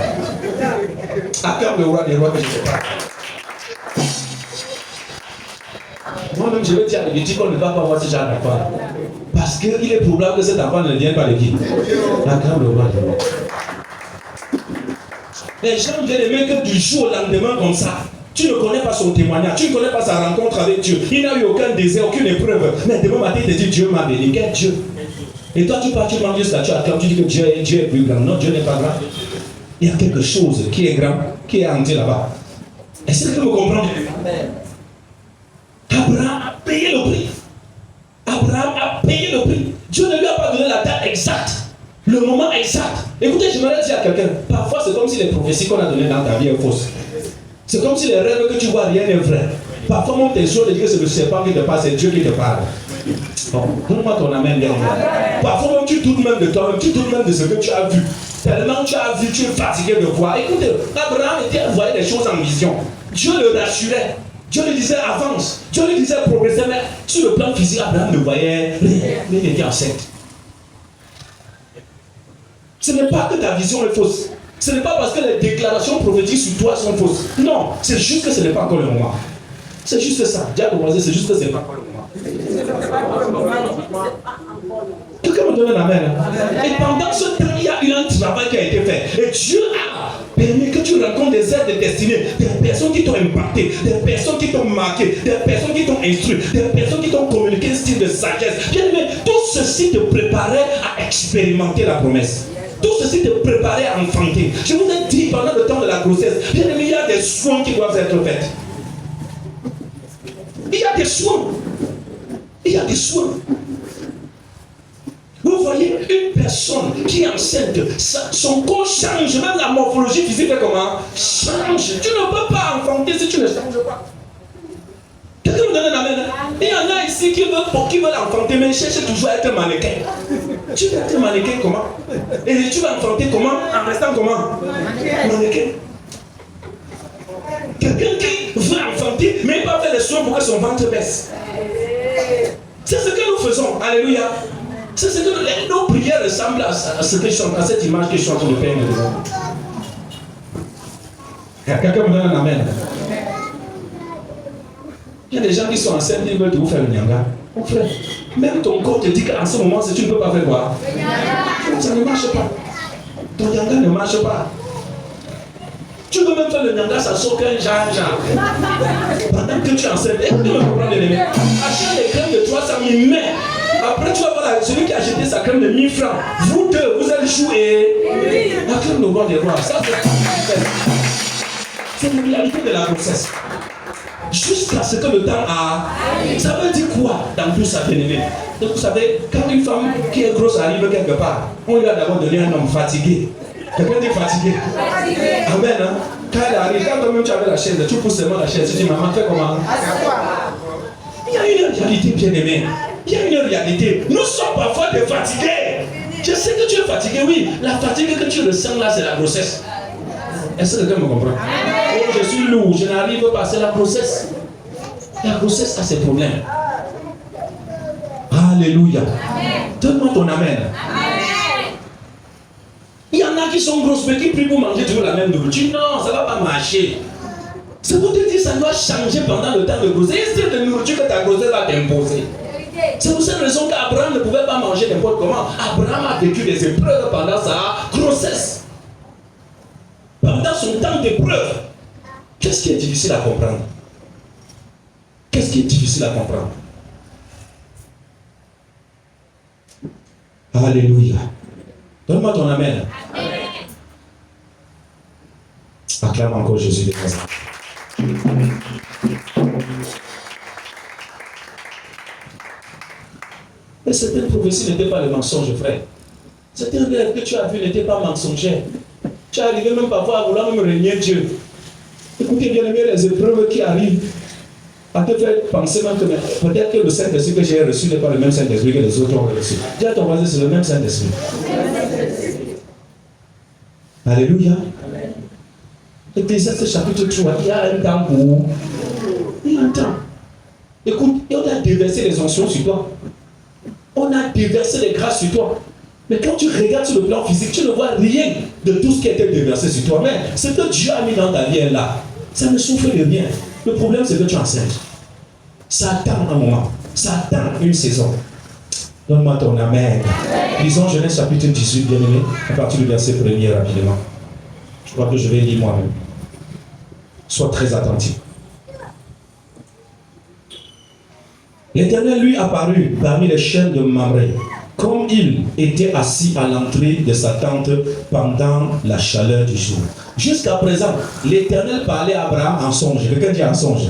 [SPEAKER 2] Acclame le roi des rois que je ne sais pas. Moi-même je vais dire à l'église qu'on ne va pas voir ce genre d'enfant. Parce qu'il est probable que cet enfant ne vient pas de qui? Acclame le roi des rois. Les gens viennent aimer que du jour au lendemain comme ça. Tu ne connais pas son témoignage, tu ne connais pas sa rencontre avec Dieu. Il n'a eu aucun désert, aucune épreuve. Mais demain matin, il te dit Dieu m'a béni. Quel Dieu? Et toi, tu pars, tu demandes Dieu, tu acclames, tu dis que Dieu est plus grand. Non, Dieu n'est pas grand. Il y a quelque chose qui est grand, qui est en Dieu là-bas. Est-ce que vous comprenez? Abraham a payé le prix. Abraham a payé le prix. Dieu ne lui a pas donné la date exacte, le moment exact. Écoutez, j'aimerais dire à quelqu'un, parfois c'est comme si les prophéties qu'on a données dans ta vie sont fausses. C'est comme si les rêves que tu vois, rien n'est vrai. Parfois, mon intention de dire que c'est le serpent qui te parle, c'est Dieu qui te parle. Bon, donne-moi ton amen bien. Parfois, même, tu doutes même de toi-même, tu doutes même de ce que tu as vu. Tellement tu as vu, tu es fatigué de voir. Écoutez, Abraham voyait des choses en vision. Dieu le rassurait. Dieu lui disait avance. Dieu lui disait progresser. Mais sur le plan physique, Abraham ne voyait rien. Il était enceinte. Ce n'est pas que ta vision est fausse. Ce n'est pas parce que les déclarations prophétiques sur toi sont fausses. Non, c'est juste que ce n'est pas encore le moment. C'est juste ça. Dieu a commencé, c'est juste que ce n'est pas encore le moment. Quelqu'un me donne un amen. Et pendant ce temps, il y a eu un travail qui a été fait. Et Dieu a permis que tu rencontres des êtres destinés, des personnes qui t'ont impacté, des personnes qui t'ont marqué, des personnes qui t'ont instruit, des personnes qui t'ont communiqué un style de sagesse. Bien aimé, tout ceci te préparait à expérimenter la promesse. Tout ceci te préparait à enfanter. Je vous ai dit pendant le temps de la grossesse, bien aimé, il y a des soins qui doivent être faits. Il y a des soins. Il y a des soins. Vous voyez, une personne qui est enceinte, son corps change, même la morphologie physique fait comment? Change. Tu ne peux pas enfanter si tu ne changes pas. Quelqu'un me donne un amen? Il y en a ici qui veulent enfanter, mais cherchent toujours à être mannequin. Tu vas être mannequin comment? Et tu vas enfanter comment? En restant comment? Mannequin. Quelqu'un qui veut enfanter, mais il va faire les soins pour que son ventre baisse. C'est ce que nous faisons. Alléluia. C'est ce que nos prières ressemblent à ce que je suis, à cette image que je suis en train de faire. Quelqu'un me donne un amen. Il y a des gens qui sont enceintes, ils veulent vous faire le nyanga. Mon frère, même ton corps te dit qu'en ce moment, si tu ne peux pas faire quoi? Ça ne marche pas. Ton nyanga ne marche pas. Tu peux même faire le nyanga, ça sort qu'un genre. Pendant que tu es enceinte, écoutez-moi, comprendre les mecs. Achète les crèmes de 300 000 mais après tu vas voir celui qui a acheté sa crème de 1000 francs. Vous deux, vous allez jouer. La crème de roi des rois, ça c'est la réalité de la grossesse. Jusqu'à ce que le temps a. Ça veut dire quoi dans tout ça, bien-aimé? Donc vous savez, quand une femme qui est grosse arrive quelque part, on lui a d'abord donné un homme fatigué. Quelqu'un dit fatigué. Amen. Hein? Quand elle arrive, quand toi-même tu avais la chaise, tu pousses seulement la chaise, tu dis maman, fais comment? Il y a une réalité, bien-aimé. Il y a une réalité. Nous sommes parfois des fatigués. Je sais que tu es fatigué, oui. La fatigue que tu ressens là, c'est la grossesse. Est-ce que quelqu'un me comprend? Oh, je suis lourd, je n'arrive pas, c'est la grossesse. La grossesse a ses problèmes. Alléluia. Donne-moi ton amen. Il y en a qui sont grosses, mais qui prient pour manger toujours la même nourriture. Non, ça ne va pas marcher. C'est pour te dire que ça doit changer pendant le temps de grossesse. Il y a de nourriture que ta grossesse va t'imposer. C'est pour cette raison qu'Abraham ne pouvait pas manger n'importe comment. Abraham a vécu des épreuves pendant sa grossesse. Pendant son temps d'épreuve. Qu'est-ce qui est difficile à comprendre? Qu'est-ce qui est difficile à comprendre? Alléluia. Donne-moi ton amen. Amen. Acclame encore Jésus de Nazareth. Et certaines prophéties n'étaient pas le mensonge, frère. Certains rêves que tu as vus n'étaient pas mensongers. Tu es arrivé même parfois à vouloir même régner Dieu. Écoutez bien les épreuves qui arrivent à te faire penser même que peut-être que le Saint-Esprit que j'ai reçu n'est pas le même Saint-Esprit que les autres ont reçu. Dis à ton voisin, c'est le même Saint-Esprit. Alléluia. Ecclésiaste chapitre 3, il y a un temps pour. Il y a un temps. Écoute, et on a déversé les onction sur toi. On a déversé les grâces sur toi. Mais quand tu regardes sur le plan physique, tu ne vois rien de tout ce qui a été déversé sur toi. Mais ce que Dieu a mis dans ta vie est là. Ça ne souffre de rien. Le problème, c'est que tu es enceinte. Ça attend un moment. Ça attend une saison. Donne-moi ton amen. Lisons Genèse chapitre 18, bien aimé, à partir du verset 1er rapidement. Je crois que je vais lire moi-même. Sois très attentif. L'Éternel lui apparut parmi les chênes de Mamré, comme il était assis à l'entrée de sa tente pendant la chaleur du jour. Jusqu'à présent, l'Éternel parlait à Abraham en songe. Quelqu'un dit en songe.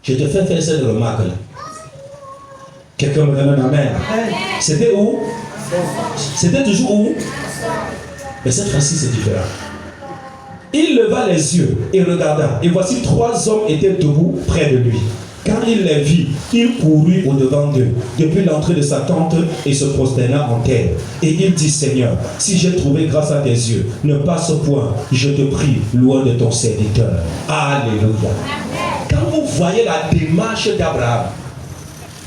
[SPEAKER 2] Je te fais faire cette remarque-là. Quelqu'un me donne un amen. C'était où? C'était toujours où? Mais cette fois-ci, c'est différent. Il leva les yeux et regarda, et voici 3 hommes étaient debout près de lui. Quand il les vit, il courut au-devant d'eux, depuis l'entrée de sa tente, et se prosterna en terre. Et il dit, Seigneur, si j'ai trouvé grâce à tes yeux, ne passe point, je te prie, loin de ton serviteur. Alléluia. Quand vous voyez la démarche d'Abraham,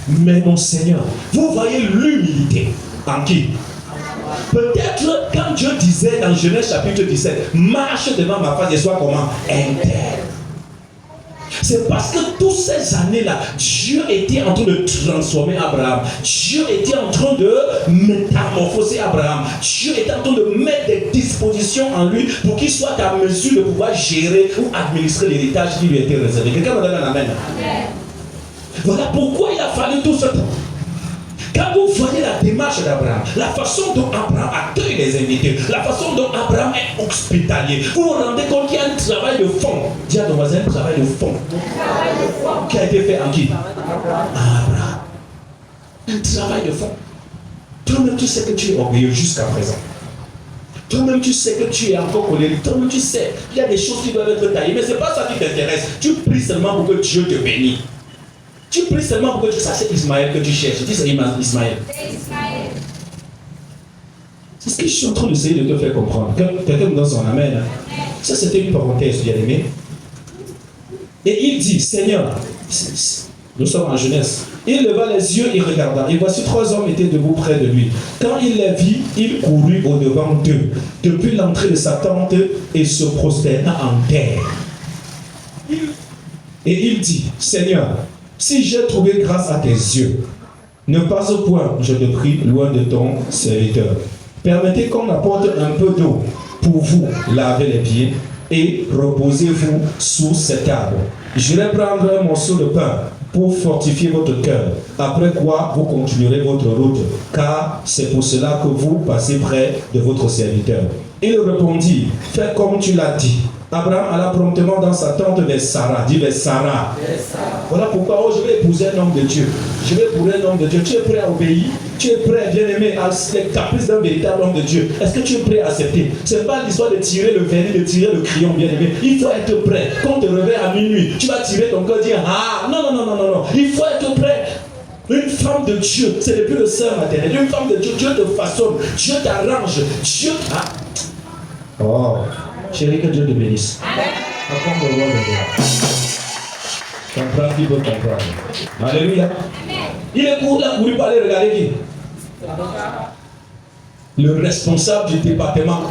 [SPEAKER 2] mais mon Seigneur, vous voyez l'humilité en qui? Peut-être quand Dieu disait dans Genèse chapitre 17, marche devant ma face et sois comment? Intègre. C'est parce que toutes ces années-là, Dieu était en train de transformer Abraham. Dieu était en train de métamorphoser Abraham. Dieu était en train de mettre des dispositions en lui pour qu'il soit à mesure de pouvoir gérer ou administrer l'héritage qui lui était réservé. Quelqu'un me donne un amen? Voilà pourquoi il a fallu tout ce temps. Quand vous voyez la démarche d'Abraham, la façon dont Abraham accueille les invités, la façon dont Abraham est hospitalier, vous vous rendez compte qu'il y a un travail de fond. Dis à ton voisin, un travail de fond. Qui a été fait en qui? Abraham. Un travail de fond. Toi-même, tu sais que tu es orgueilleux jusqu'à présent. Toi-même, tu sais que tu es encore colérique. Toi-même, tu sais qu'il y a des choses qui doivent être taillées. Mais ce n'est pas ça qui t'intéresse. Tu pries seulement pour que Dieu te bénisse. Tu pries seulement pour que tu... Ça, c'est Ismaël que tu cherches. Dis, c'est Ismaël. C'est ce que je suis en train d'essayer de te faire comprendre. Quelqu'un me donne son amen. Ça, c'était une parenthèse, bien aimé. Et il dit, Seigneur, nous sommes en Genèse. Il leva les yeux et regarda. Et voici 3 hommes étaient debout près de lui. Quand il les vit, il courut au-devant d'eux, depuis l'entrée de sa tente, et se prosterna en terre. Et il dit, Seigneur, si j'ai trouvé grâce à tes yeux, ne passe point, je te prie, loin de ton serviteur. Permettez qu'on apporte un peu d'eau pour vous laver les pieds et reposez-vous sous cet arbre. J'irai prendre un morceau de pain pour fortifier votre cœur, après quoi vous continuerez votre route, car c'est pour cela que vous passez près de votre serviteur. Il répondit, fais comme tu l'as dit. Abraham alla promptement dans sa tente vers Sarah. Dis vers Sarah. Voilà pourquoi je vais épouser un homme de Dieu. Je vais épouser un homme de Dieu. Tu es prêt à obéir? Tu es prêt, bien aimé, à les caprices d'un véritable homme de Dieu? Est-ce que tu es prêt à accepter? Ce n'est pas l'histoire de tirer le vernis, de tirer le crayon, bien aimé. Il faut être prêt. Quand on te réveille à minuit, tu vas tirer ton cœur et dire, ah, non, non, non, non, non, non. Il faut être prêt. Une femme de Dieu, c'est depuis le sein maternel. Une femme de Dieu, Dieu te façonne, Dieu t'arrange, Dieu... Ah. Oh, chérie, que Dieu te bénisse. Apprends le roi de Dieu. Comprends qui veut comprendre. Alléluia. Il est couru pour aller regarder qui? Le responsable du département.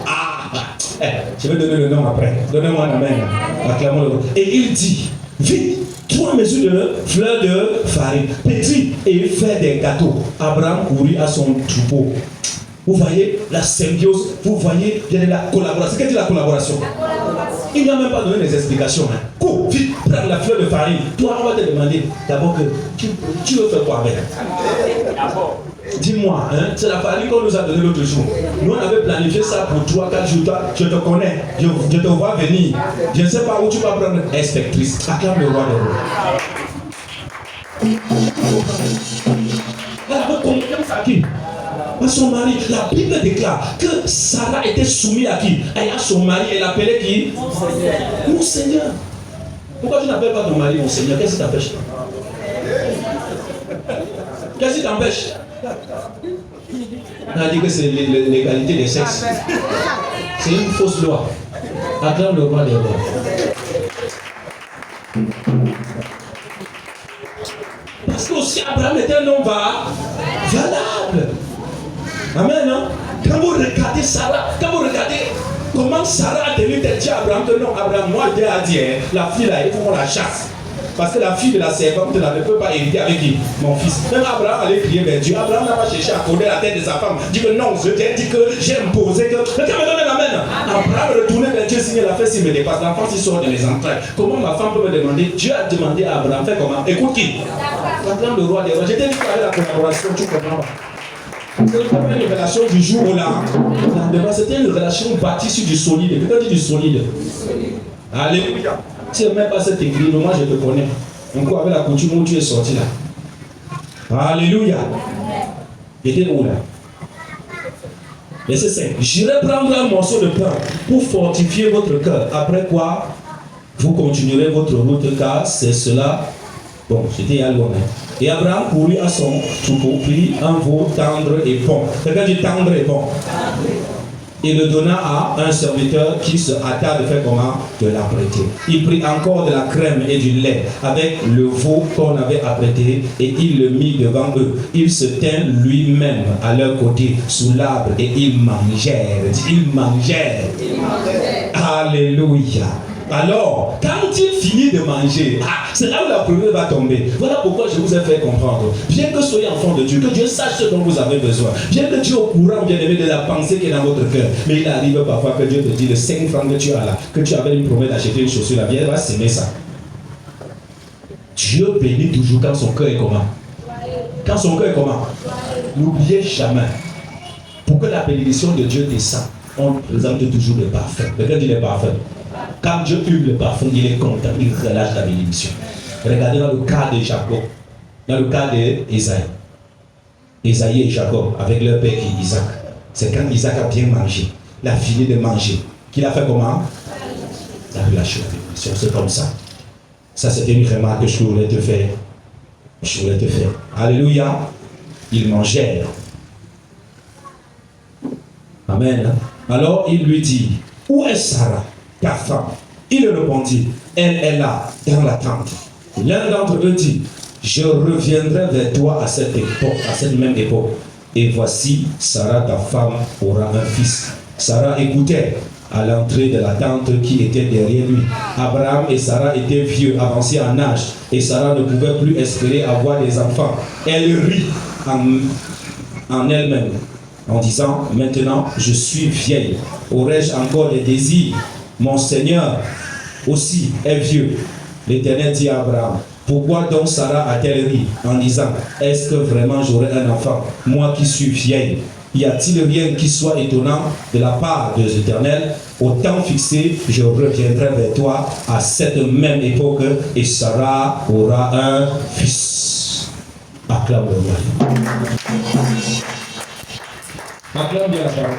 [SPEAKER 2] Je vais donner le nom après. Donnez-moi un amen. Acclamons-le. Et il dit, vite, 3 mesures de fleurs de farine, pétris et fait des gâteaux. Abraham courut à son troupeau. Vous voyez la symbiose, vous voyez la collaboration. Qu'est-ce que la collaboration? Il n'a même pas donné des explications. Cours, vite, prends la fleur de farine. Toi, on va te demander d'abord que tu veux faire quoi avec? Dis-moi, c'est la farine qu'on nous a donnée l'autre jour. Nous, on avait planifié ça pour 3-4 jours. Toi, je te connais, je te vois venir. Je ne sais pas où tu vas prendre inspectrice. Acclame le roi des rois. Alors, vous comprenez ça qui? À son mari, la Bible déclare que Sarah était soumise à qui? À son mari, elle appelait qui? Mon Seigneur. Pourquoi tu n'appelles pas ton mari mon Seigneur? Qu'est-ce qui t'empêche? Qu'est-ce qui t'empêche? On a dit que c'est l'égalité des sexes. C'est une fausse loi. Acclame le roi des rois. Parce que aussi Abraham était un homme valable. Amen, hein? Quand vous regardez Sarah, quand vous regardez comment Sarah a tenu tête à Abraham, que non, Abraham, moi Dieu a dit, la fille là, il faut qu'on la chasse. Parce que la fille de la servante là ne peut pas hériter avec qui? Mon fils. Même Abraham allait crier vers Dieu. Abraham n'a pas cherché à connaître la tête de sa femme. Dit que non, je t'ai dit que j'ai imposé que. Quelqu'un me donne l'amen. Abraham retournait vers Dieu. signé la fête, s'il me dépasse, l'enfant s'il sort de mes entrailles. Comment ma femme peut me demander? Dieu a demandé à Abraham, fais comment? Écoute qui? Abraham, le roi des rois. J'étais dit qu'avec la collaboration, tu comprends pas. C'était pas une relation du jour au lendemain. C'était une relation bâtie sur du solide. Quelqu'un dit du solide. Alléluia. Tu n'aimes même pas cette église, mais moi je te connais. Encore avec la coutume où tu es sorti là. Alléluia. J'étais où là? Verset 5. J'irai prendre un morceau de pain pour fortifier votre cœur. Après quoi, vous continuerez votre route, car c'est cela. Bon, j'étais à loin. Et Abraham courut à son troupeau, prit un veau tendre et bon. Quelqu'un dit tendre et bon. Et le donna à un serviteur qui se hâta de faire comment? De l'apprêter. Il prit encore de la crème et du lait avec le veau qu'on avait apprêté et il le mit devant eux. Il se tint lui-même à leur côté sous l'arbre et ils mangèrent. Ils mangèrent. Alléluia. Alors, quand il finit de manger, c'est là où la première va tomber. Voilà pourquoi je vous ai fait comprendre. Bien que vous soyez enfant de Dieu, que Dieu sache ce dont vous avez besoin. Bien que Dieu est au courant, bien aimé, de la pensée qui est dans votre cœur. Mais il arrive parfois que Dieu te dit, le 5 francs que tu as là, que tu avais une promesse d'acheter une chaussure, la vieille va s'aimer ça. Dieu bénit toujours quand son cœur est comment? Quand son cœur est comment? N'oubliez jamais. Pour que la bénédiction de Dieu descende, on présente toujours le parfum. Quelqu'un dit le parfum. Quand Dieu hume le parfum, il est content, il relâche la bénédiction. Regardez dans le cas de Jacob, dans le cas d'Ésaïe. Ésaïe et Jacob, avec leur père qui est Isaac. C'est quand Isaac a bien mangé, il a fini de manger, qu'il a fait comment? Il a relâché la bénédiction, c'est comme ça. Ça, c'était une remarque que je voulais te faire. Je voulais te faire. Alléluia. Ils mangèrent. Amen. Alors il lui dit, où est Sarah, ta femme? Il répondit, elle est là, dans la tente. L'un d'entre eux dit, je reviendrai vers toi à cette époque, à cette même époque. Et voici, Sarah, ta femme, aura un fils. Sarah écoutait à l'entrée de la tente qui était derrière lui. Abraham et Sarah étaient vieux, avancés en âge, et Sarah ne pouvait plus espérer avoir des enfants. Elle rit en elle-même, en disant, maintenant je suis vieille, aurais-je encore des désirs? Mon Seigneur aussi est vieux. L'Éternel dit à Abraham, pourquoi donc Sarah a-t-elle ri en disant, est-ce que vraiment j'aurai un enfant, moi qui suis vieille? Y a-t-il rien qui soit étonnant de la part de l'Éternel? Au temps fixé, je reviendrai vers toi à cette même époque et Sarah aura un fils. Acclame le roi. Acclame bien la parole.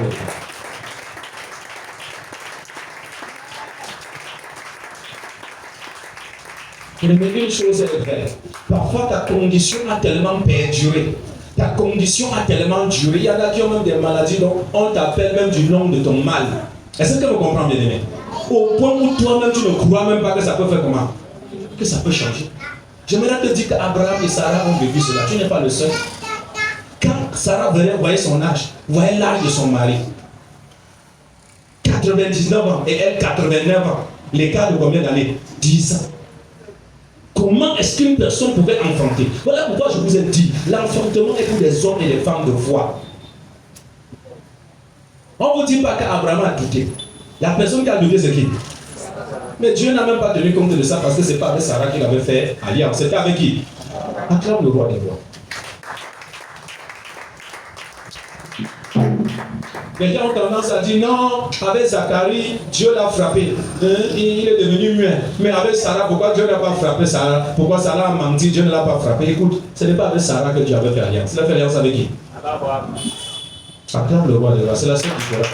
[SPEAKER 2] Mais une chose est vraie. Parfois ta condition a tellement perduré. Ta condition a tellement duré. Il y en a qui ont même des maladies, donc on t'appelle même du nom de ton mal. Est-ce que vous comprenez, bien aimé? Au point où toi-même tu ne crois même pas que ça peut faire comment? Que ça peut changer. J'aimerais te dire qu'Abraham et Sarah ont vécu cela. Tu n'es pas le seul. Quand Sarah voyait son âge, voyait l'âge de son mari, 99 ans et elle 89 ans. L'écart de combien d'années? 10 ans. Comment est-ce qu'une personne pouvait enfanter? Voilà pourquoi je vous ai dit, l'enfantement est pour des hommes et des femmes de foi. On ne vous dit pas qu'Abraham a douté. La personne qui a douté, c'est qui? Mais Dieu n'a même pas tenu compte de ça parce que ce n'est pas avec Sarah qu'il avait fait alliance. C'était avec qui? Acclame le roi des rois. Les gens ont tendance à dire non, avec Zacharie, Dieu l'a frappé. Il est devenu muet. Mais avec Sarah, pourquoi Dieu n'a pas frappé Sarah? Pourquoi Sarah a menti, Dieu ne l'a pas frappé? Écoute, ce n'est pas avec Sarah que Dieu avait fait alliance. Il a fait alliance avec qui? Acclame le roi des rois. C'est la seule différence.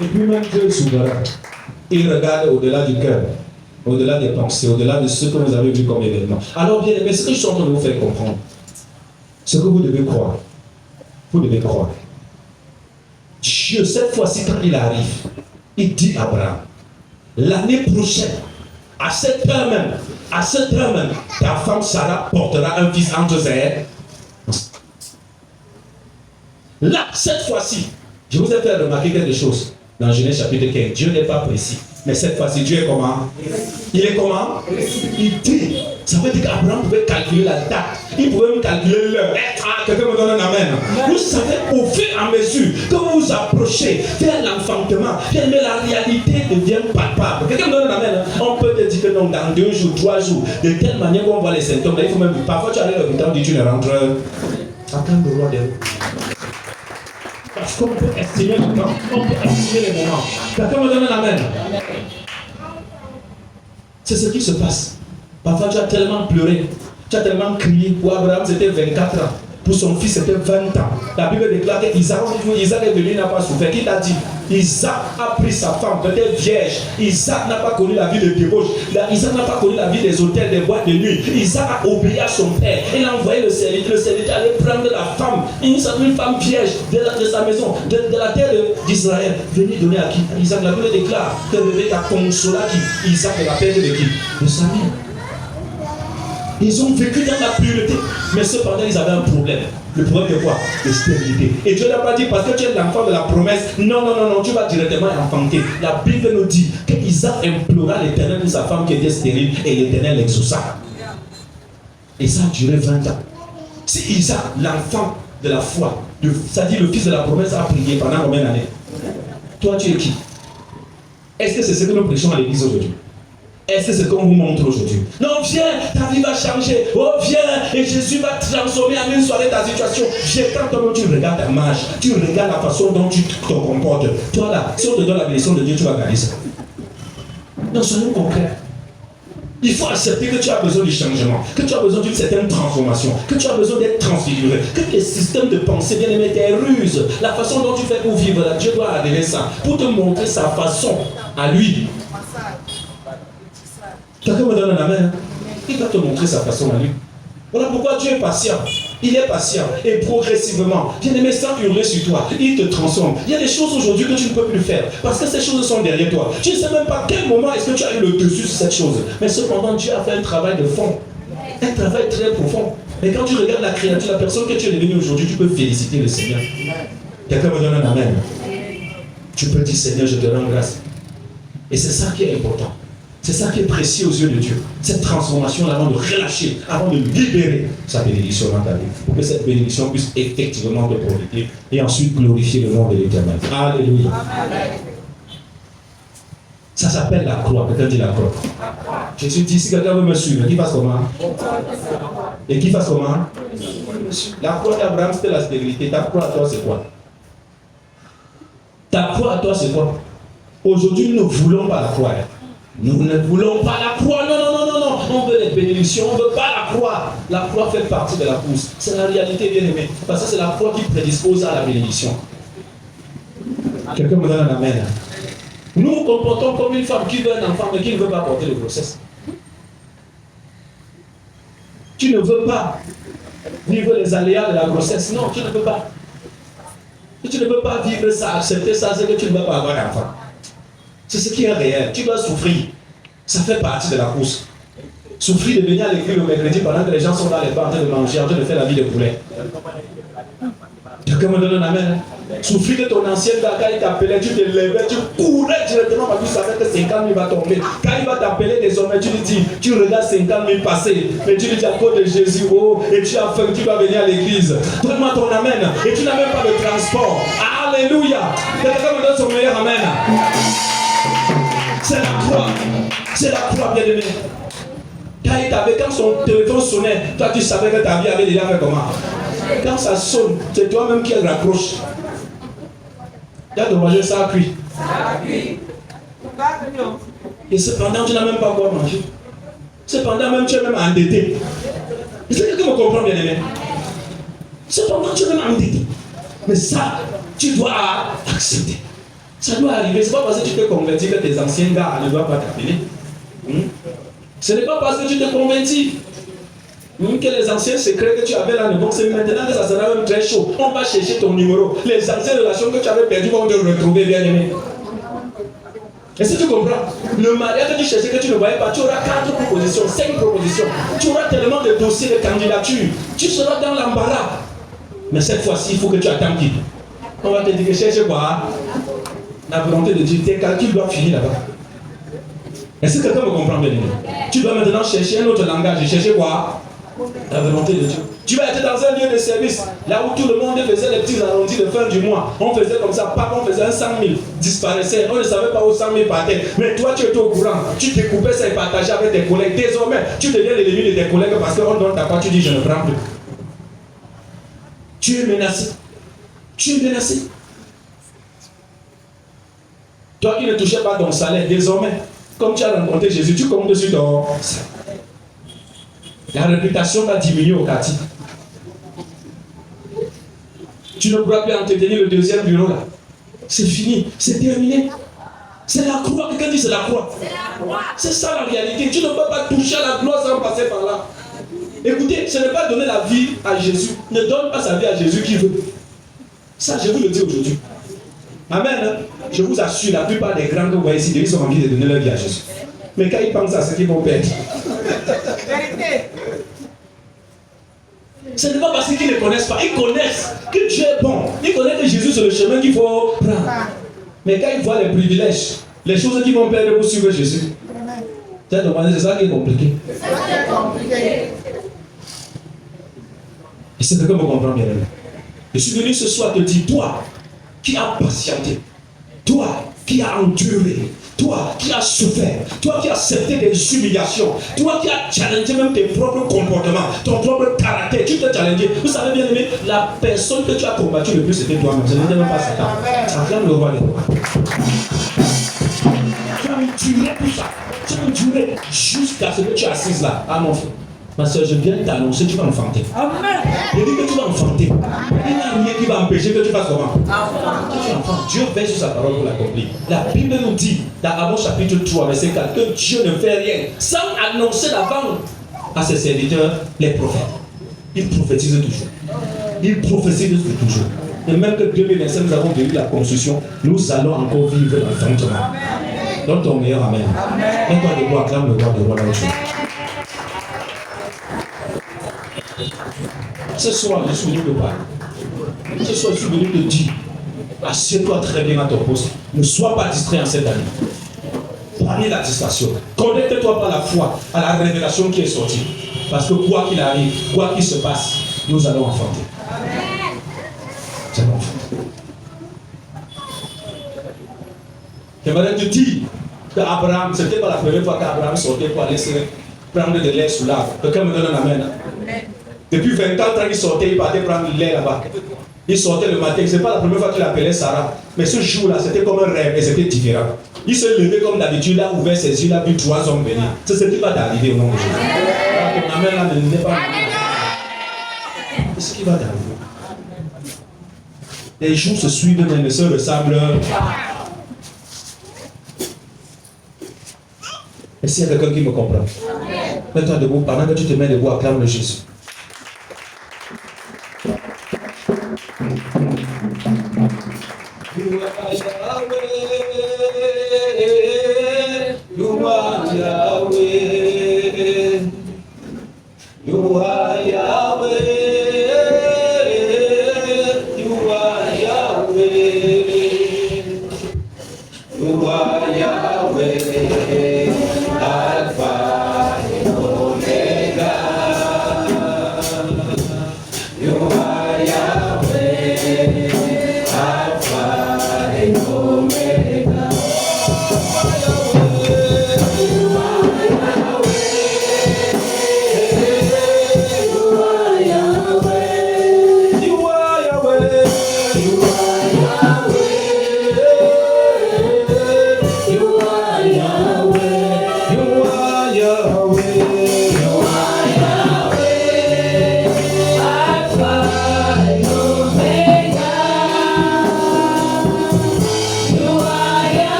[SPEAKER 2] Et puis même Dieu est souverain. Il regarde au-delà du cœur, au-delà des pensées, au-delà de ce que vous avez vu comme événement. Alors bien aimé, ce que je suis en train de vous faire comprendre, ce que vous devez croire. Vous devez croire. Dieu, cette fois-ci, quand il arrive, il dit à Abraham, l'année prochaine, à cette heure même, ta femme Sarah portera un fils entre ses ailes. Là, cette fois-ci, je vous ai fait remarquer quelque chose. Dans Genèse chapitre 15, Dieu n'est pas précis. Mais cette fois-ci, Dieu est comment? Il est comment? Il dit. Ça veut dire qu'Abraham pouvait calculer la date. Il pouvait même calculer l'heure. Quelqu'un me donne un amen. Vous savez, au fur et à mesure que vous vous approchez vers l'enfantement, mais la réalité devient palpable. Quelqu'un me donne un amen. On peut te dire que non, dans 2 jours, 3 jours, de telle manière qu'on voit les symptômes. Il faut même, parfois tu arrives à l'hôpital, tu ne rentres. Attends le roi de Parce qu'on peut estimer le temps, on peut estimer les moments. Quelqu'un me donne un amen. C'est ce qui se passe. Parfois tu as tellement pleuré, tu as tellement crié. Pour Abraham c'était 24 ans. Pour son fils c'était 20 ans. La Bible déclare qu'Isaac est venu, il n'a pas souffert. Qui t'a dit? Isaac a pris sa femme, peut-être vierge. Isaac n'a pas connu la vie de débauche. Isaac n'a pas connu la vie des hôtels, des boîtes de nuit. Isaac a obéi à son père. Il a envoyé le serviteur. Le serviteur allait prendre la femme, une femme vierge de sa maison, de la terre d'Israël. Venir donner à qui? Isaac. La Bible déclare que Rebecca consola qui? Isaac de la perte de qui? De sa mère. Ils ont vécu dans la pureté, mais cependant ils avaient un problème. Le problème de quoi? De stérilité. Et Dieu n'a pas dit parce que tu es l'enfant de la promesse, non, tu vas directement enfanter. La Bible nous dit qu'Isaac implora l'Éternel de sa femme qui était stérile et l'Éternel l'exauça. Et ça a duré 20 ans. Si Isaac, l'enfant de la foi, c'est-à-dire le fils de la promesse, a prié pendant combien d'années? Toi tu es qui? Est-ce que c'est ce que nous prêchons à l'église aujourd'hui? Est-ce que c'est ce qu'on vous montre aujourd'hui? Non, viens, ta vie va changer. Oh, viens, et Jésus va transformer en une soirée ta situation. Viens, quand toi tu regardes ta marche, tu regardes la façon dont tu te comportes. Toi là, si on te donne la bénédiction de Dieu, tu vas garder ça. Non, soyons concrets. Il faut accepter que tu as besoin du changement, que tu as besoin d'une certaine transformation, que tu as besoin d'être transfiguré, que tes systèmes de pensée, bien aimé, tes ruses, la façon dont tu fais pour vivre là, Dieu doit adhérer ça, pour te montrer sa façon à lui. Quelqu'un me donne un amen. Il va te montrer sa façon à lui. Voilà pourquoi Dieu est patient. Il est patient. Et progressivement, bien aimé, sans hurler sur toi, il te transforme. Il y a des choses aujourd'hui que tu ne peux plus faire. Parce que ces choses sont derrière toi. Tu ne sais même pas à quel moment est-ce que tu as eu le dessus sur cette chose. Mais cependant, Dieu a fait un travail de fond. Un travail très profond. Et quand tu regardes la créature, la personne que tu es devenue aujourd'hui, tu peux féliciter le Seigneur. Quelqu'un me donne un amen. Tu peux dire, Seigneur, je te rends grâce. Et c'est ça qui est important. C'est ça qui est précieux aux yeux de Dieu. Cette transformation avant de relâcher, avant de libérer sa bénédiction dans ta vie. Pour que cette bénédiction puisse effectivement te profiter et ensuite glorifier le nom de l'Éternel. Alléluia. Amen. Ça s'appelle la croix. Quelqu'un dit la croix. Jésus dit, si quelqu'un veut me suivre, qu'il fasse comment? Et qu'il fasse comment? La croix d'Abraham, c'était la stérilité. Ta croix à toi, c'est quoi? Ta croix à toi, c'est quoi? Aujourd'hui, nous ne voulons pas la croix. Nous ne voulons pas la croix. Non. On veut les bénédictions. On ne veut pas la croix. La croix fait partie de la course. C'est la réalité, bien aimée. Parce que c'est la croix qui prédispose à la bénédiction. Quelqu'un me donne un amen. Nous nous comportons comme une femme qui veut un enfant mais qui ne veut pas porter le grossesse. Tu ne veux pas vivre les aléas de la grossesse. Non, tu ne peux pas. Tu ne peux pas vivre ça, accepter ça, c'est que tu ne vas pas avoir d'enfant. C'est ce qui est réel. Tu dois souffrir. Ça fait partie de la course. Souffrir de venir à l'église le mercredi pendant que les gens sont dans les bars en train de manger, en train de faire la vie de poulet. Quelqu'un me donne un amen. Souffrir de ton ancien gars, quand il t'appelait, tu te levais, tu courais directement parce que tu savais que 50 000 va tomber. Quand il va t'appeler désormais, tu lui dis, tu regardes 50 000 passer, mais tu lui dis à cause de Jésus, oh, et tu as faim, tu vas venir à l'église. Donne-moi ton amen. Et tu n'as même pas de transport. Alléluia. Quelqu'un me donne son meilleur amen. C'est la croix. C'est la croix, bien aimé. Quand son téléphone sonnait, toi tu savais que ta vie avait déjà fait comment? Quand ça sonne, c'est toi-même qui raccroche. Tu as demandé ça a cuit. Et cependant, tu n'as même pas quoi manger. Cependant, même tu es même endetté. Est-ce que quelqu'un me comprend, bien aimé? Cependant, tu es même endetté. Mais ça, tu dois accepter. Ça doit arriver. Ce n'est pas parce que tu t'es converti que tes anciens gars ne doivent pas t'appeler. Ce n'est pas parce que tu t'es converti que les anciens secrets que tu avais là ne vont. C'est maintenant que ça sera même très chaud. On va chercher ton numéro. Les anciennes relations que tu avais perdues vont te retrouver, bien aimé. Est-ce que tu comprends? Le mariage que tu cherchais que tu ne voyais pas, tu auras 4 propositions, 5 propositions. Tu auras tellement de dossiers de candidature. Tu seras dans l'embarras. Mais cette fois-ci, il faut que tu attends qui? On va te dire que cherche quoi? La volonté de Dieu, tes calculs doivent finir là-bas. Est-ce que quelqu'un me comprend bien? Tu dois maintenant chercher un autre langage. Et chercher quoi? La volonté de Dieu. Tu vas être dans un lieu de service, là où tout le monde faisait les petits arrondis de fin du mois. On faisait comme ça, pas on faisait un 100 000, disparaissait. On ne savait pas où 100 000 partaient. Mais toi, tu étais au courant. Tu découpais ça et partageais avec tes collègues. Désormais, tu deviens l'ennemi de tes collègues parce qu'on donne ta part, tu dis je ne prends plus. Tu es menacé. Tu es menacé. Toi qui ne touchais pas ton salaire, désormais, comme tu as rencontré Jésus, tu comptes sur ton salaire. La réputation va diminuer au quartier. Tu ne pourras plus entretenir le deuxième bureau là. C'est fini, c'est terminé. C'est la croix. Quelqu'un dit c'est la croix. C'est ça la réalité. Tu ne peux pas toucher à la gloire sans passer par là. Écoutez, ce n'est pas donner la vie à Jésus. Ne donne pas sa vie à Jésus qui veut. Ça, je vous le dis aujourd'hui. Amen. Je vous assure, la plupart des grands que vous voyez ici, ils ont envie de donner leur vie à Jésus. Mais quand ils pensent à ce qu'ils vont perdre. Ce n'est pas parce qu'ils ne connaissent pas. Ils connaissent que Dieu est bon. Ils connaissent que Jésus c'est le chemin qu'il faut prendre. Mais quand ils voient les privilèges, les choses qu'ils vont perdre pour suivre Jésus, tu as demandé, c'est ça qui est compliqué. Et c'est quelqu'un me comprend bien. Je suis venu ce soir te dire, toi qui as patienté, toi qui as enduré, toi qui as souffert, toi qui as accepté des humiliations, toi qui as challengé même tes propres comportements, ton propre caractère, tu t'es challengé. Vous savez bien aimé, la personne que tu as combattu le plus c'était toi-même, ce n'était même pas Satan. Ça vient le roi des rois. Tu as enduré tout ça, tu as enduré jusqu'à ce que tu es assise là. Ah mon frère, ma soeur, je viens t'annoncer, tu vas enfanter. Amen. Je dis que tu vas enfanter. Il n'y a rien qui va empêcher que tu fasses comment? Dieu veille sur sa parole pour l'accomplir. La Bible nous dit, dans Amos chapitre 3, verset 4, que Dieu ne fait rien sans annoncer d'avant à ses serviteurs, les prophètes. Ils prophétisent toujours. Ils prophétisent toujours. Et même que 2025, nous avons vécu la construction, nous allons encore vivre l'enfantement. Donne ton meilleur amen. Mets-toi debout, acclame le roi de roi là-dessus. Ce soir, je suis venu de parler. Ce soir, je suis venu te dire, assieds-toi très bien à ton poste. Ne sois pas distrait en cette année. Prenez la distraction. Connecte-toi par la foi à la révélation qui est sortie. Parce que quoi qu'il arrive, quoi qu'il se passe, nous allons enfanter. Nous allons enfanter. J'aimerais te dire qu'Abraham, c'était pas la première fois qu'Abraham sortait pour aller se prendre de l'air sous l'arbre. Quelqu'un me donne un amen. Depuis 20 ans, quand il sortait, il partait prendre de l'air là-bas. Il sortait le matin. Ce n'est pas la première fois qu'il appelait Sarah. Mais ce jour-là, c'était comme un rêve et c'était différent. Il se levait comme d'habitude, il a ouvert ses yeux, il a vu 3 hommes venir. C'est ce qui va t'arriver au nom de Jésus. Ton amen là ne n'est pas. C'est ce qui va t'arriver. Les jours se suivent, mais ne se ressemblent. Et s'il y a quelqu'un qui me comprend, mets-toi debout, pendant que tu te mets debout, acclame le Jésus.